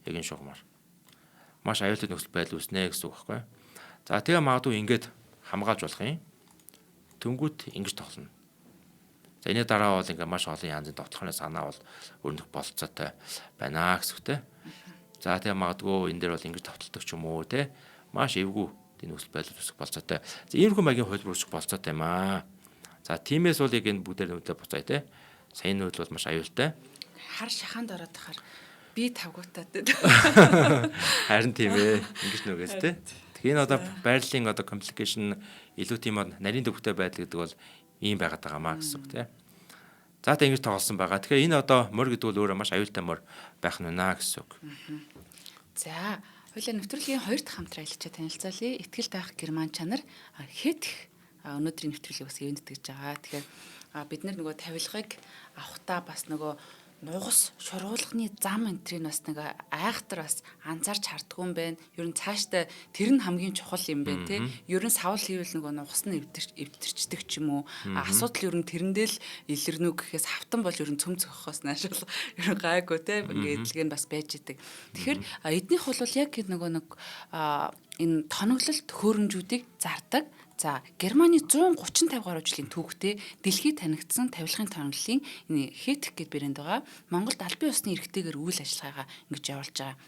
Яг энэ шугамар. Маш аюултай нөхцөл байдал үүснэ гэсэн үг байхгүй. За тэгээ магадгүй ингээд хамгаалж болох юм. Тэнгүүт ингэж тоглоно. За энэ дараа бол ингээ маш олон янзын товтлохны санаа бол өрнөх болцоотой байна гэсэн үгтэй. За тэгээ магадгүй энэ дээр бол ингэж товтлдог ч юм уу те. Маш эвгүй энэ нөхцөл байдал үүсэх болцоотой. За иймэрхүү маягийн хувилбар үүсэх болцоотой юм аа. За тиймээс бол яг энэ бүгдээр нүдэ буцаая те. Сайн нүүдэл бол маш аюултай. Хар шахаанд ороод тахаар би тавгуутаад. Харин тийм ээ. Ингэж нүгээс те. Тэгэхээр энэ одоо байрлалын одоо complication илүү тийм нарийн төвхтэй байдал гэдэг бол ийм байгаад байгаа маа гэсэн үг тийм. За тэ ингэж тоглосон байгаа. Тэгэхээр энэ одоо морь гэдэг бол өөрөө маш аюултай морь байх нь наа гэсэн үг. За хоёлаа нэвтрүүлгийн хоёр дахь хамтран аялалчаа танилцуулъя. Итгэл даах герман чанар хэтх өнөөдрийн нэвтрүүлгийг бас эвэндэтгэж байгаа. Тэгэхээр бид нар нөгөө тавилгыг авахтаа бас нөгөө нугас шургуулганы зам энтрийг бас нэг айхтар бас анзаарч хардггүй юм байна. Ер нь цаашдаа тэр нь хамгийн чухал юм байна те. Ер нь савл хийвэл нөгөө нугас нь эвдэрчдэг ч юм уу. Асуудал ер нь тэрэндээ л илэрнүү гэхээс хавтан бол ер нь цөм цохохоос нааш бол ер нь гайгүй те. Ингээ эдлэг нь бас байж идэг. Тэгэхээр эднийх бол яг нөгөө нэг энэ тоноглолт хөөрөмжүүдийг зардаг. За Германы 135 гаруй жилийн түүхтэй дэлхийд танигдсан тавилгын тоноглолын энэ хэтх гэд брэнд байгаа. Монголд албан ёсны эрхтэйгээр үйл ажиллагаагаа ингэж явуулж байгаа.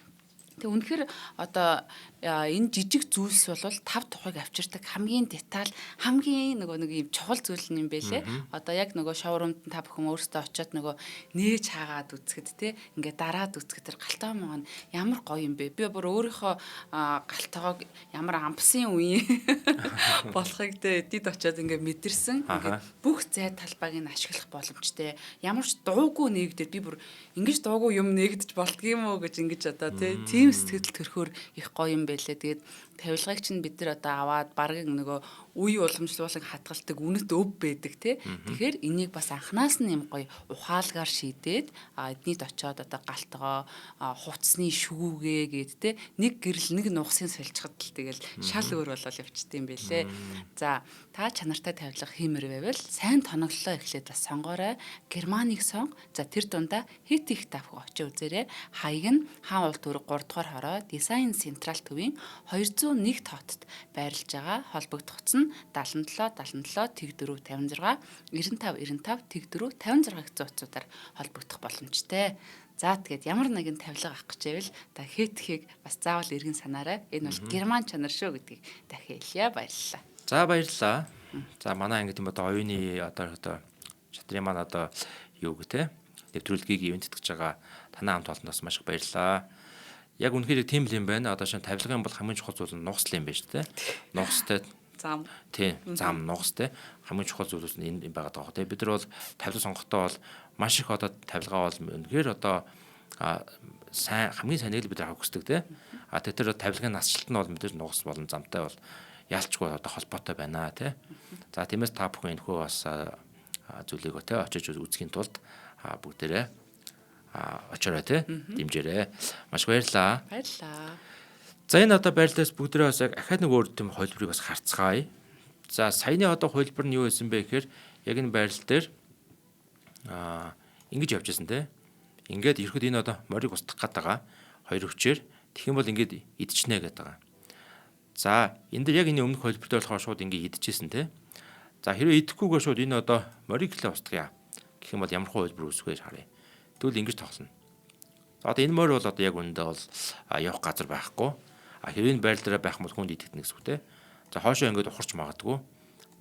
Тэгээ үнэхээр одоо энэ жижиг зүйлс бол 5 тухайг авчирдаг хамгийн деталь хамгийн нэг юм чухал зүйл юм байлээ. Одоо яг нөгөө шоурумд та бүхэн өөрсдөө очиод нөгөө нээж хаагаад үзэхэд те ингээд дараад үзэхэд тэр галтаа мөн ямар гоё юм бэ. Би бүр өөрийнхөө галтааг ямар ампсын үе болохыг те эдид очиод ингээд мэдэрсэн. Ингээд бүх зай талбайг нь ашиглах боломжтой. Ямар ч дуугүй нэгдээд би бүр ингэж дуугүй юм нэгдэж болдгийм үү гэж ингэж одоо те тийм сэтгэл төрхөөр их гоё юм байлээ. Тэгээд тавилгыг чинь бид нар одоо аваад бараг нөгөө үе уламжлуулан хадгалдаг үнэт өв байдаг тий. Тэгэхээр энийг бас анханаас нь юм гоё ухаалгаар шийдээд эднийд очиод одоо галтгоо хуцсны шүүгээ гээд тий нэг гэрэл нэг нугсын сольчхад л тэгэл шал өөр болол явчихдээ юм бэлээ. За та чанартай тавилга хиймэр байвал сайн тоноглолоо эхлээд бас сонгоорой. Германыг сонго. За тэр дундаа хит их тавх очиж үзээрэй. Хаяг нь хаан улт өрг 3 дугаар хороо дизайн централ төвийн 201 тоотод байрлаж байгаа. Холбогдох нь 77 77 тэг 4 56 95 95 тэг 4 56 гэх зууцуудаар холбогдох боломжтой. За тэгээд ямар нэгэн тавилга авах гэж байвал та хэтхийг бас заавал эргэн санаарай. Энэ бол герман чанар шүү гэдгийг дахин хэлье. Баярлалаа. За баярлалаа. За манай ангид юм одоо оюуны одоо шатрын маань одоо юу гэх те нэвтрүүлгийг ивэнтэтгэж байгаа танай хамт олондоос маш их баярлалаа. Яг үнэхээр тийм л юм байна. Одоо шинэ тавилгын бол хамгийн чухал зүйл нь нугас л юм байна шүү дээ. Нугастай Зам. Тийм, зам нугас те хамгийн чухал зүйлс нь энэ байгаад байгаа. Тэгээ бид нар бол тавилга сонгохдоо бол маш их одоо тавилгаа бол үнэхээр одоо сайн хамгийн сайныг л бид нар авах хүсдэг те. Тэр тавилгын насжилт нь бол мэдээж нугас болон замтай бол ялчгүй одоо холбоотой байна те. За тиймээс та бүхэн энэхүү бас зүйлийг те очиж үзэхийн тулд бүгдээрээ очоорой те дэмжээрэй. Маш баярлалаа. Баярлалаа. За энэ одоо байрлалаас бүгдээрээ бас яг ахаад нэг өөр тийм хөлбөрийг бас харцгаая. За саяны одоо хөлбөр нь юу байсан бэ гэхээр яг энэ байрлал дээр ингэж явж байсан те. Ингээд ерөөд энэ одоо морийг устгах гээд байгаа хоёр өвчээр тэгэх юм бол ингээд идчихнэ гэдэг байгаа. За энэ дээр яг энэ өмнөх хөлбөр дээр болохоор шууд ингээд идчихсэн те. За хэрвээ идэхгүйгээр шууд энэ одоо морийг л устгая гэх юм бол ямар хөлбөр үүсвэ харъя. Тэгвэл ингэж тоглоно. За одоо энэ морь бол одоо яг үүндээ бол явах газар байхгүй. Хэрвээ энэ байрлал дээр байх юм бол хүнд идэхнэ гэсэн үг те. За хоошоо ингээд ухарч магадгүй.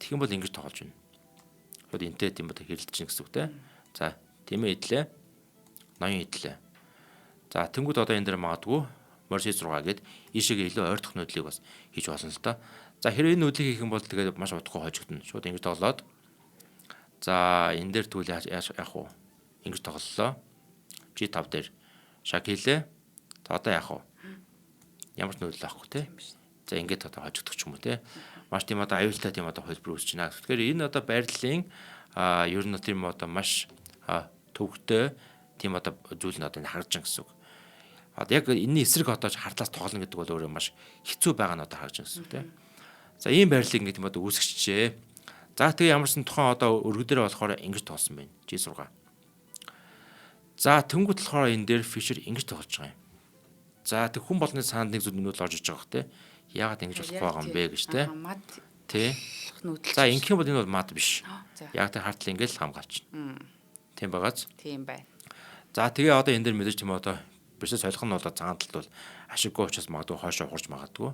Тэгэх юм бол ингэж тоглож байна. Хөөд энтэй тийм бод хэрэлдэж гэсэн үг те. За тиймээ идлээ. Ноён идлээ. За тэнгууд одоо энэ дээр магадгүй морь C6 гээд ийшээгээ илүү ойртох нөдлийг бас хийж болно л да. За хэрвээ энэ нөдлийг хийх юм бол тэгээд маш удахгүй хожигдно. Шууд ингэж тоглоод. За энэ дээр тэгвэл яах вэ? Ингэж тоглолоо. G5 дээр шаг хийлээ. Одоо яах вэ? Ямар ч нөлөө авахгүй те. За ингээд одоо хожигдох ч юм уу те. Маш тийм одоо аюултай тийм одоо хөлбөр үүсэж байна. Тэгэхээр энэ одоо байрлалын ер нь тийм одоо маш төвөгтэй тийм одоо зүйл нь одоо харагдаж байгаа гэсэн үг. Одоо яг энэний эсрэг одоо хардлаас тоглоно гэдэг бол өөрөө маш хэцүү байгаа нь одоо харагдаж байгаа гэсэн үг те. За ийм байрлалыг ингээд тийм одоо үүсгэжээ. За тэгээ ямарсан тухайн одоо өргө дээр болохоор ингэж тоглосон байна. G6. За тэнгуут болохоор энэ дээр Fisher ингэж тоглож байгаа юм. За тэг хүн болгоны саанд нэг зүйл нүүдэл орж иж байгаа хэ. Яагаад ингэж болохгүй байгаа юм бэ гэж те. Тэ. За ингэх юм бол энэ бол мад биш. Яг тэр хартлал ингээл хамгаалчихна. Тийм байгааз. Тийм бай. За тэгээ одоо энэ дээр мэдээж тийм одоо бишээ солих нь бол цагаан талд бол ашиггүй учраас магадгүй хоошоо хурж магадгүй.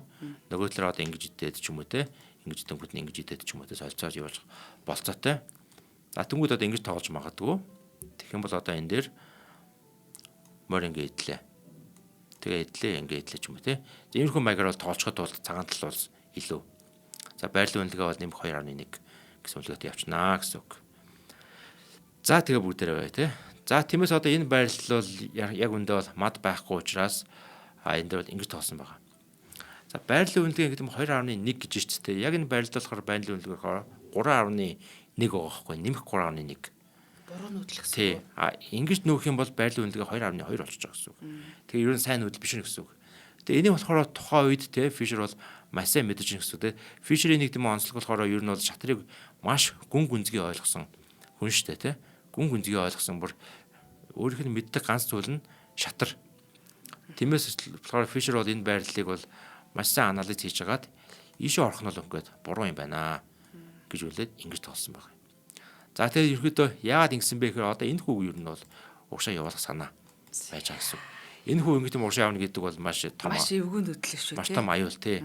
Нөгөө талаар одоо ингэж идээд ч юм уу те. Ингэж тэнгууд нь ингэж идээд ч юм уу те. Солилцоож явуулж болцоотой. За тэнгууд одоо ингэж тоглож магадгүй. Тэгэх юм бол одоо энэ дээр морь ингэ идлээ. Тэгээ идлээ ингэ идлээ ч юм уу те. Иймэрхүү маягаар бол тоглоход бол цагаан тал бол илүү. За байрлал үнэлгээ бол нэмэх 2.1 гэсэн үнэлгээтэй явчихнаа гэсэн үг. За тэгээ бүгдээрээ бай те. За тиймээс одоо энэ байрлал бол яг үндэ бол мад байхгүй учраас энэ дээр бол ингэж тоосон байгаа. За байрлал үнэлгээ гэдэг нь 2.1 гэж шүү дээ. Яг энэ байрлал болохоор байрлал үнэлгээ 3.1 байгаа байхгүй нэмэх 3.1. Буруу нүүдэл гэсэн. Тий. Ингэж нүүх юм бол байрлал үнэлгээ 2.2 болчих жоох гэсэн үг. Тэгээ ер нь сайн нүүдэл биш гэсэн үг. Тэгээ энийг болохоор тухайн үед те Fisher бол маш сайн мэдэж байна гэсэн үг те. Fisher-ийн нэг тийм онцлог болохоор ер нь бол шатрыг маш гүн гүнзгий ойлгосон хүн шүү дээ те. Гүн гүнзгий ойлгосон бүр өөрийнх нь мэддэг ганц зүйл нь шатар. Тиймээс болохоор Fisher бол энэ байрлалыг бол маш сайн анализ хийж хагаад ийшээ орох нь бол ингээд буруу юм байна гэж үлээд ингэж тоолсон байна. За тэгээд ерөөдөө яагаад ингэсэн бэ гэхээр одоо энэ хүүг ер нь бол угшаа явуулах санаа байж байгаа гэсэн. Энэ хүү ингэж угшаа явна гэдэг бол маш том маш эвгүй нөтлөг шүү тий. Маш том аюул тий.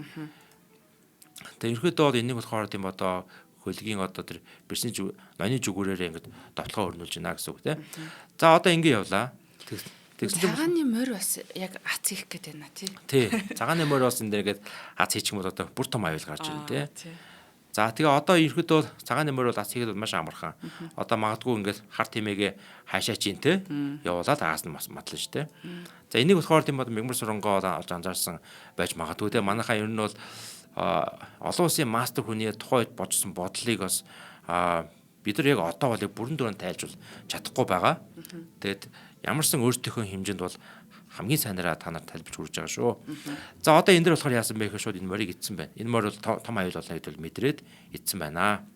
Тэгээд ерөөдөө бол энийг болохоор тийм одоо хөлгийн одоо тэр бэрсний ноёны зүгүүрээр ингэж довтлогоо өрнүүлж байна гэсэн үг тий. За одоо ингэ явлаа. Тэгсэн чинь цагааны морь бас яг ац хийх гээд байна тий. Тий. Цагааны морь бас энэ дээргээд ац хийчих юм бол одоо бүр том аюул гарч ирнэ тий. За тэгээ одоо ерөөдөө цагааны морь бол ац хийгээд маш амархан. Одоо магадгүй ингээд хар тимээгээ хаашаа чинь те явуулаад аас нь бас матлна шүү дээ. За энийг болохоор тийм бод мягмар суронгоо олж анзаарсан байж магадгүй те. Манайхаа ер нь бол олон улсын мастер хүний тухайд бодсон бодлыг бас бид нар яг одоо бол бүрэн дүүрэн тайлжуул чадахгүй байгаа. Тэгээд ямарсан өөртөөхөө хэмжээнд бол хамгийн сайнараа та нар тайлбарч хүргэж байгаа шүү. За одоо энэ дээр болохоор яасан бэ гэхээр шууд энэ морийг идсэн байна. Энэ морь бол том аюул болно гэдэл мэдрээд идсэн байна.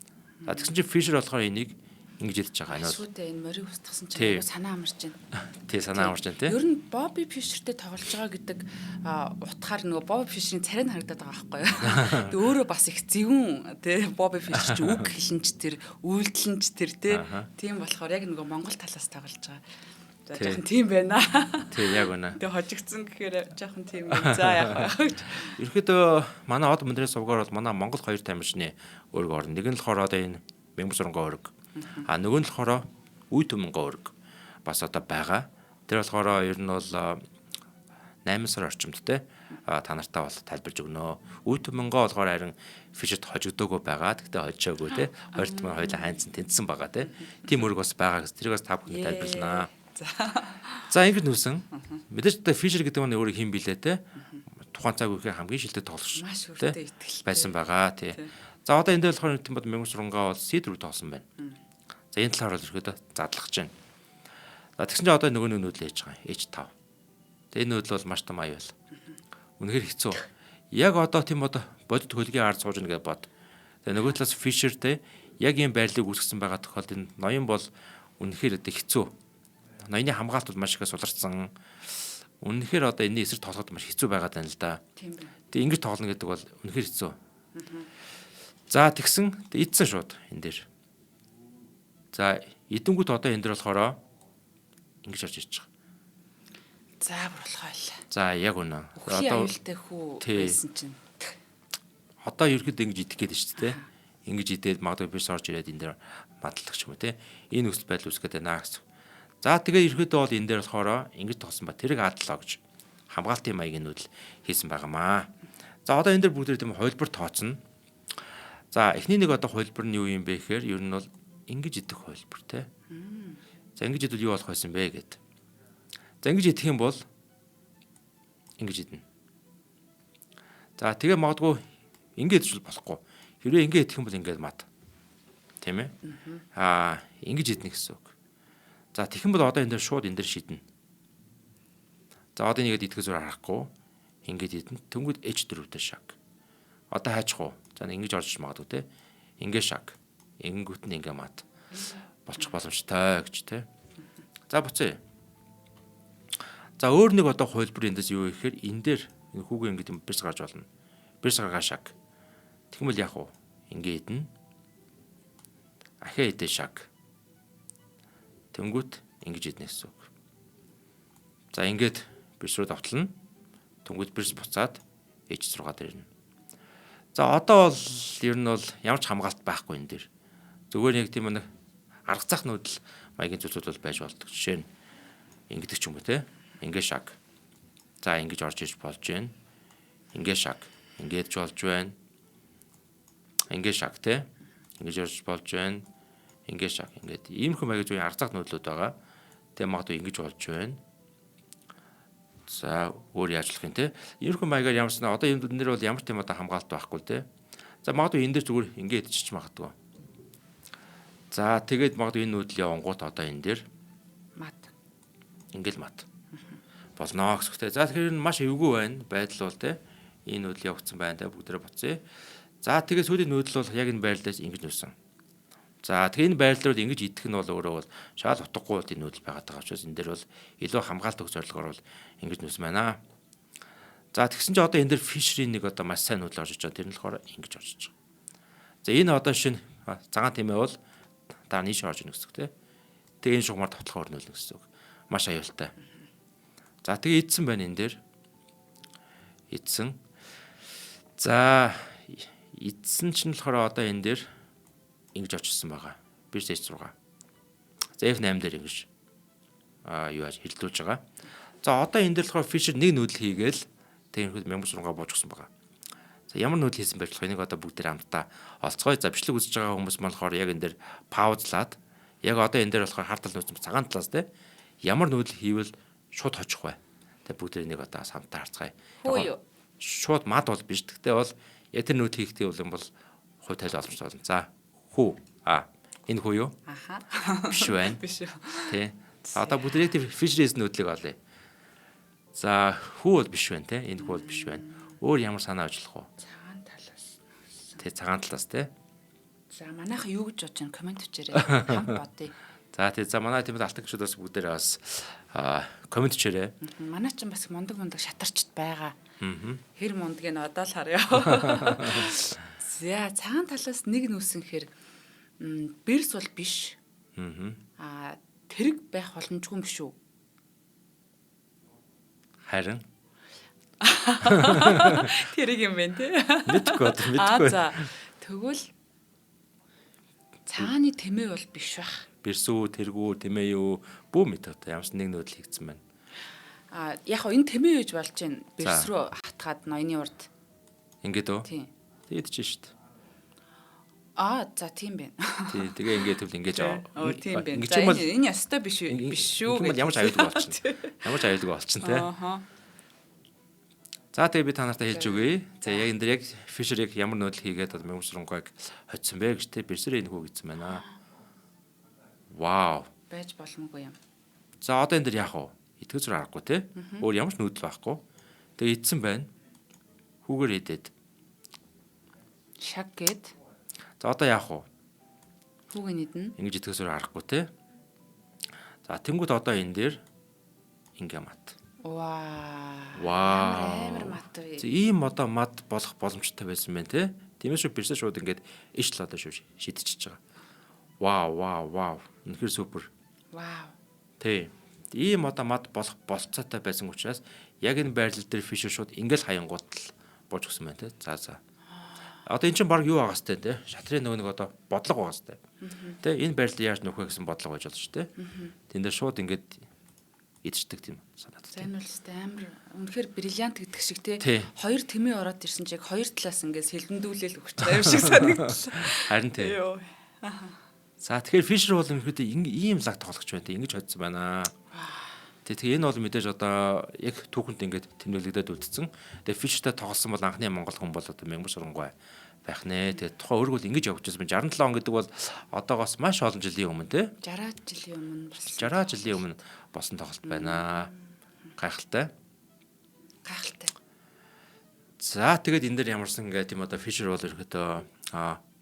За тэгсэн чинь Fisher болохоор энийг ингэж идэж байгаа. Шүүдээ энэ морийг устгасан чинь санаа амарч байна. Тий санаа амарч байна тий. Ер нь Bobby Fischerтэй тоглож байгаа гэдэг утгаар нөгөө Bobby Fischer-ийн царай нь харагдаад байгаа байхгүй юу. Тэг өөрөө бас их зөвүүн тий Bobby Fischer ч үг хэлэнч тэр үйлдэлэнч тэр тийм болохоор яг нөгөө Монгол талаас тоглож байгаа. Жохон тийм байна. Тий яг байна. Тэгээ хожигдсан гэхээр жохон тийм байна. За яг байна. Ерөөдөө манай од мөндрээс сувгаар бол манай Монгол хоёр тамирчны өрг орно. Нэг нь болохоор одоо энэ Мэмбэсронгоо өрг. Нөгөө нь болохоор Үе Төмөнгөө өрг бас одоо байгаа. Тэр болохоор ер нь бол 8 сар орчимд те та нартаа бол тайлбарж өгнө. Үүд мөнгө болохоор харин фишерт хожигдоогүй байгаа. Тэгтээ хожоогүй те. Хоёрт маань хоёлаа хайнцсан тэнцсэн байгаа те. Тийм өрг бас байгаа гэсэн. Тэрийг бас та бүхэнд тайлбарлана. За ингэж нүүсэн. Мэдээж та фишер гэдэг нь өөрөө хин билээ те. Тухайн цаг үеийн хамгийн шилдэг тоглогч те байсан байгаа тий. За одоо энэ дээр болохоор тийм бод мянган сурангаа бол C4 тоглосон байна. За энэ талаар бол ихэд задлахж байна. За тэгсэн чинь одоо нөгөө нэг нүүдэл ээж байгаа. H5. Тэгээ энэ нүүдэл бол маш том аюул. Үнэхээр хэцүү. Яг одоо тийм одоо бодит хөлгийн ард сууж гэнэ гэж бод. Тэгээ нөгөө талаас Fisher те яг ийм байрлалыг үүсгэсэн байгаа тохиолдолд ноён бол үнэхээр одоо хэцүү. Ноёны хамгаалалт бол маш их суларсан. Үнэхээр одоо энэний эсрэг тоглоход маш хэцүү байгаад байна л да. Тийм байна. Тэгээ ингэж тоглоно гэдэг бол үнэхээр хэцүү. За тэгсэн идсэн шууд энэ дээр. За эдэнгүүт одоо энэ дээр болохоор ингэж орж иж байгаа. За болох байл. За яг үнэ. Одоо аюултай хүү байсан чинь. Одоо ерөөд ингэж идэх гээд шүү дээ. Ингэж идээд магадгүй биш орж ирээд энэ дээр мадалдах юм те. Энэ өсөлт байдал үүсгээд байна гэсэн. За тэгээ ерөөдөө бол энэ дээр болохоор ингэж тогсон ба тэрийг хадлаа гэж хамгаалтын маягийн нүүдэл хийсэн байгаамаа. За одоо энэ дээр бүгд тийм хувилбар тооцно. За эхний нэг одоо хувилбар нь юу юм бэ гэхээр ер нь бол ингэж идэх хувилбар те. За ингэж идвэл юу болох байсан бэ гэд. За ингэж идэх юм бол ингэж идэнэ. За тэгээ магадгүй ингэж идэж болохгүй. Хэрвээ ингэ идэх юм бол ингэж мат. Тийм ээ? Ингэж идэнэ гэсэн үг. За тэгэх юм бол одоо энэ дээр шууд энэ дээр шиднэ. За одоо нэгэд идэхээс зур харахгүй. Ингэж идэнэ. Тэнгүүд H4-тэй шаг. Одоо хайчих уу? За ингэж орж магадгүй те. Ингэ шаг. Ингэнгүүт нь ингэ мат. Болчих боломжтой гэж те. За буцъя. За өөр нэг одоо хувилбар эндээс юу гэхээр энэ дээр энэ хүүгээ ингэ юм бэрс гарч болно. Бэрс гаргаа шаг. Тэгмэл яах вэ? Ингэ идэнэ. Ахиа идэ шаг. Тэнгүүт ингэж идэнэ гэсэн үг. За ингээд бэрс рүү давтална. Тэнгүүт бэрс буцаад H6 дээр ирнэ. За одоо бол ер нь бол ямар ч хамгаалт байхгүй энэ дээр. Зүгээр яг тийм нэг арга зах нүүдэл маягийн зүйлсүүд бол байж болдог. Жишээ нь ингэдэг ч юм уу те. Ингээ шаг. За ингэж орж иж болж байна. Ингээ шаг. Ингэж болж байна. Ингээ шаг те. Ингэж орж болж байна. Ингээ шаг. Ингээд иймэрхүү маягийн зүйл арга зах нүүдлүүд байгаа. Тэгээ магадгүй ингэж болж байна. За өөр яаж болох юм те. Иймэрхүү маягаар ямарсан одоо энэ дээр бол ямар ч юм одоо хамгаалт байхгүй те. За магадгүй энэ дээр зүгээр ингээ идчих магадгүй. За тэгээд магадгүй энэ нүүдлийн онгууд одоо энэ дээр Мат. ингээл мат. Болно гэхтэй. За тэгэхээр маш эвгүй байна. Байдал бол те. Энэ нүүдэл явагдсан байна те. Бүгдээрээ буцъя. За тэгээд сүүлийн нүүдэл бол яг энэ байрлалаас ингэж нүүсэн. За тэгээ энэ байрлал руу ингэж идэх нь бол өөрөө бол шал утгагүй энэ нүүдэл байгаад байгаа учраас энэ дээр бол илүү хамгаалт өгөх зорилгоор бол ингэж нүүсэн байна. За тэгсэн чинь одоо энэ дээр фишерийн нэг одоо маш сайн нүүдэл орж иж байгаа. Тэр нь болохоор ингэж орж иж байгаа. За энэ одоо шинэ цагаан тэмээ бол дараа нь ийш орж ийнэ гэсэн үг те. Тэгээ энэ шугамар тавтлахаар нүүлнэ гэсэн үг. Маш аюултай. За тэгээ идсэн байна энэ дээр. Идсэн. За идсэн чинь болохоор одоо энэ дээр ингэж очсон байгаа. Бирс H6. За F8 дээр ингэж юу яаж хилдүүлж байгаа. За одоо энэ дээр болохоор Fisher нэг нүүдэл хийгээл тэгэнхэд мянган сургаа бууж гсэн байгаа. За ямар нүүдэл хийсэн байж болох энийг одоо бүгд тэр хамтдаа олцгоё. За бичлэг үзэж байгаа хүмүүс маань болохоор яг энэ дээр паузлаад яг одоо энэ дээр болохоор хартал нүүсэн цагаан талаас те ямар нүүдэл хийвэл шууд хожих вэ? Тэ бүгд энийг одоо хамтдаа харцгаая. Шууд мад бол биш. Гэхдээ бол яг тэр нүүдэл хийхдээ бол хувь тайл оломжтой болно. За хүү энэ хүү юу? Аха. Биш байна. Биш үү. Тэ. Одоо бүгд тэр Fisher-ээс нүүдлийг олъё. За хүү бол биш байна те. Энэ хүү бол биш байна. Өөр ямар санаа ажиллах вэ? Цагаан талаас. Тэ цагаан талаас те. За манайха юу гэж бодож байна? Комент бичээрэй. Хамт бодъё. За тий за манай тийм алтан гişүүд бас бүгдээрээ бас комент хийрээ. Манай ч бас мундаг шатарчд байгаа. Хэр мундаг нь одоо л харъя. За цагаан талаас нэг нүүсэн хэр бэрс бол биш. Тэрэг байх боломжгүй юм шүү. Харин Тэрэг юм байна те. мэдгүй. За тэгвэл цагааны тэмээ бол биш бах. Бэрсүү, тэргүү, тэмээ юу бүү мэд одоо ямарс нэг нүүдэл хийгдсэн байна. Яг энэ тэмээ үеж болж байна. Бэрс рүү хатгаад ноёны урд. Ингээд үү? Тийм. Тэгээд ч шүү дээ. За тийм байна. Тий, тэгээ ингээд тэгвэл ингэж Тийм байна. Ингэж юм бол Энэ ястай биш шүү. Ямар ч аюулгүй болчихно. Ямар ч аюулгүй болчихно те. За тэгээ би та нартай хэлж өгье. За яг энэ дээр яг Fisher-ыг ямар нөөдөл хийгээд мөнгөсрөнгөйг хоцсон бэ гэж те Берсер энэ хүү гэсэн байна. Вау. Байж боломгүй юм. За одоо энэ дээр яах вэ? Итгэж зур аргагүй те. Өөр ямар ч нөөдөл байхгүй. Тэгээ идсэн байна. Хүүгээр идээд. Шаг гээд. За одоо яах вэ? Хүүгээ идэнэ. Ингэж итгэж зур аргагүй те. За тэнгууд одоо энэ дээр ингээ мат. Вау. Амар мат вэ. Ийм одоо мад болох боломжтой байсан байна те. Тиймээс шүү Берсер шууд ингээд иш л одоо шүү шидчихэж байгаа. Вау. Үнэхээр супер. Вау. Тэ. Ийм одоо мад болох болцоотой байсан учраас яг энэ байрлал дээр Fisher шууд ингээл хаянгууд л бууж өгсөн байна те. За. Одоо эн чинь баг юу байгаа сте те. Шатрын нөгөө нэг одоо бодлого байгаа сте. Тэ энэ байрлал яаж нөхөх гэсэн бодлого байж болж те. Тэн дээр шууд ингээд идчихдэг тийм санаад. За энэ бол өстэй амар үнэхээр бриллиант гэдэг шиг те. Тий. Хоёр тэмээ ороод ирсэн чиг хоёр талаас ингээд сэлгэндүүлэл өгч байгаа юм шиг санагдсан. Харин тий. За тэгэхээр Fisher бол ерөөдөө ийм лаг тоглогч байна те. Ингэж hodсон байна. Тэгээ энэ бол мэдээж одоо яг түүхэнд ингээд тэмдэглэгдээд үлдсэн. Тэгээ Fisher-тай тоглосон бол анхны Монгол хүн бол одоо Мянган Сурангуй байх нэ. Тэгээ тухайн өргөл ингэж явж байсан. 67 он гэдэг бол одоогоос маш олон жилийн өмнө те. 60 жилийн өмнө болсон. 60 жилийн өмнө болсон тоглолт байна. Гайхалтай. За тэгээд энэ дээр ямарсан гэдэг юм одоо Fisher бол ерөөдөө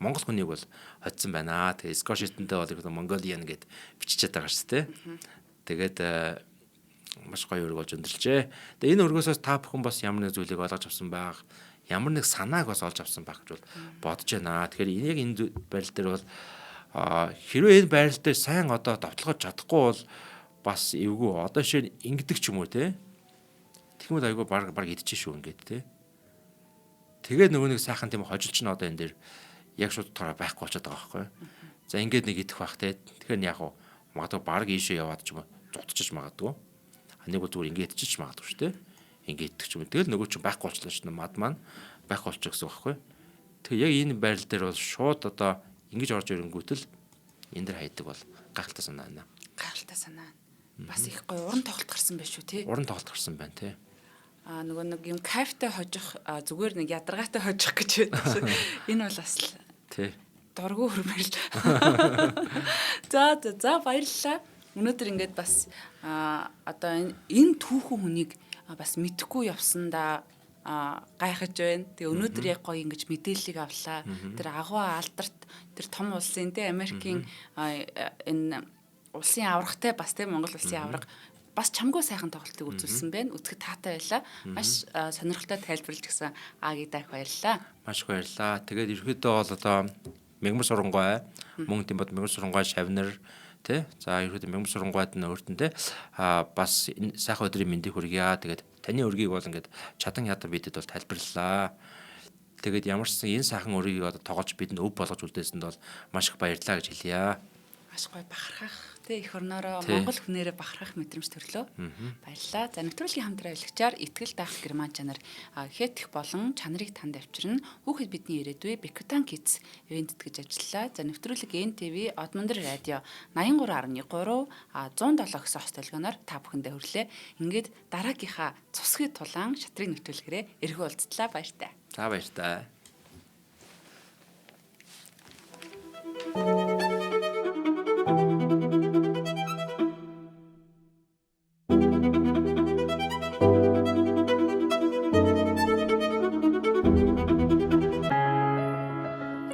Монгол хүнийг бол hodсон байна. Тэгээ Scottish-тэй бол ерөөдөө Mongolian гэд бичиж байгаа шүү дээ. Тэгээд маш гоё өргө болж өндөрлжээ. Тэгээ энэ өргөөсөөс та бүхэн бас ямар нэг зүйлийг ойлгож авсан байх, ямар нэг санааг бас олж авсан байх гэж бол бодож байна. Тэгэхээр яг энэ байрал дээр бол хэрвээ энэ байрал дээр сайн одоо давталгаж чадахгүй бол бас эвгүй одоо шир ингэдэг ч юм уу те. Тэгмэл айгүй баг идчихэж шүү ингээд те. Тэгээд нөгөө нэг сайхан тийм хожилч нь одоо энэ дээр яг шууд тараа байхгүй болчиход байгаа байхгүй. За ингээд нэг идэх байх те. Тэгэхээр яах вэ? Магадгүй баг ийшээ яваад ч юм уу зутчих магадгүй. Нэг бол зүгээр ингээд идчих магадгүй шүү те. Ингээд идэх ч юм. Тэгэл нөгөө чинь байхгүй болчихлоо шүү мад маань байхгүй болчих гэсэн байхгүй. Тэгээ яг энэ байрал дээр бол шууд одоо ингэж орж ирэнгүүтэл энэ дээр хайдаг бол гайхалтай санаа байна. Бас их гоё уран тоглолт гарсан байх шүү те. Уран тоглолт гарсан байна те. Нөгөө нэг юм кайфтай хожих зүгээр нэг ядаргаатай хожих гэж байдаг. Энэ бол бас тий. Дургүй хөрмөл. За баярлалаа. Өнөөдөр ингээд бас одоо энэ түүхэн хүнийг бас мэдхгүй явсандаа гайхаж байна. Тэгээ өнөөдөр яг гоё ингэж мэдээллийг авлаа. Тэр агуу алдарт тэр том улсын те Америкийн энэ улсын аврагтай бас те Монгол улсын авраг бас чамгүй сайхан тоглолтыг үзүүлсэн байна. Үзэхэд таатай байлаа. Маш сонирхолтой тайлбарлаж гисэн Агидах баярлалаа. Маш их баярлалаа. Тэгээд ерөөдөө бол одоо Мянган Сурангуй, мөн тийм бод Мянган Сурангуй Шавнар тий. За ерөөдөө Мянган Сурангуйд нь өөртөндөө бас энэ сайхан өдрийн мэндийг хүргье. Тэгээд таны өргийг бол ингээд чадан ядан бидэд бол тайлбарлалаа. Тэгээд ямарчсан энэ сайхан өргийг одоо тоглож бидэнд өв болгож үлдээсэнд бол маш их баярлалаа гэж хэлье. Маш гоё бахархах тий их орноороо Монгол хүнээрээ бахархах мэдрэмж төрлөө. Баярлалаа. За нэвтрүүлгийн хамтран авлагчаар итгэл даах герман чанар хэтэх болон чанарыг танд авчирна. Хүүхэд бидний ирээдүй Bekutan Kids ивент гэж ажиллалаа. За нэвтрүүлэг NTV Одмондөр радио 83.3 107 гэсэн хос толгоноор та бүхэндээ хүрлээ. Ингээд дараагийнхаа цусгий тулаан шатрын нэвтрүүлгээрээ эргүү уулзтлаа баяртай. За баяртай.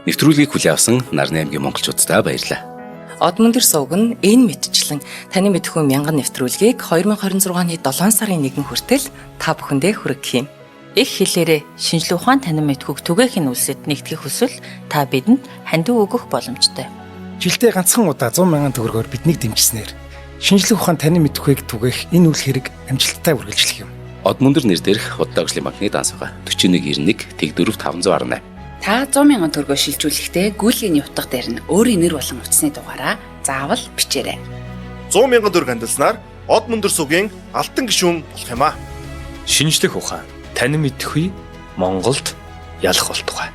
Нэвтрүүлгийг хүлээн авсан Нарны аймгийн монголчуудаа баярлалаа. Одмондөр сувг нь энэ мэдчлэн таны мэдхүй мянган нэвтрүүлгийг 2026 оны 7 сарын 1 хүртэл та бүхэндээ хүргэх юм. Их хэлээрээ шинжлэх ухаан танин мэдхүйг түгээхийн үлсэд нэгтгэх хүсвэл та бидэнд хандив өгөх боломжтой. Жилдээ ганцхан удаа 100,000 төгрөгөөр биднийг дэмжснээр шинжлэх ухаан танин мэдхүйг түгээх энэ үйл хэрэг амжилттай үргэлжлэх юм. Одмондөр нэр дээрх Удааглын банкны дансгаа 4191 тэг 4518. Та 100,000 төгрөгөөр шилжүүлэхдээ гүйлгийн утга дээр нь өөрийн нэр болон утасны дугаараа заавал бичээрэй. 100,000 төгрөг хандалснаар од мөндөр сүгийн алтан гишүүн болох юм а. Шинжлэх ухаан танин мэдхгүй Монголд ялах болтугай.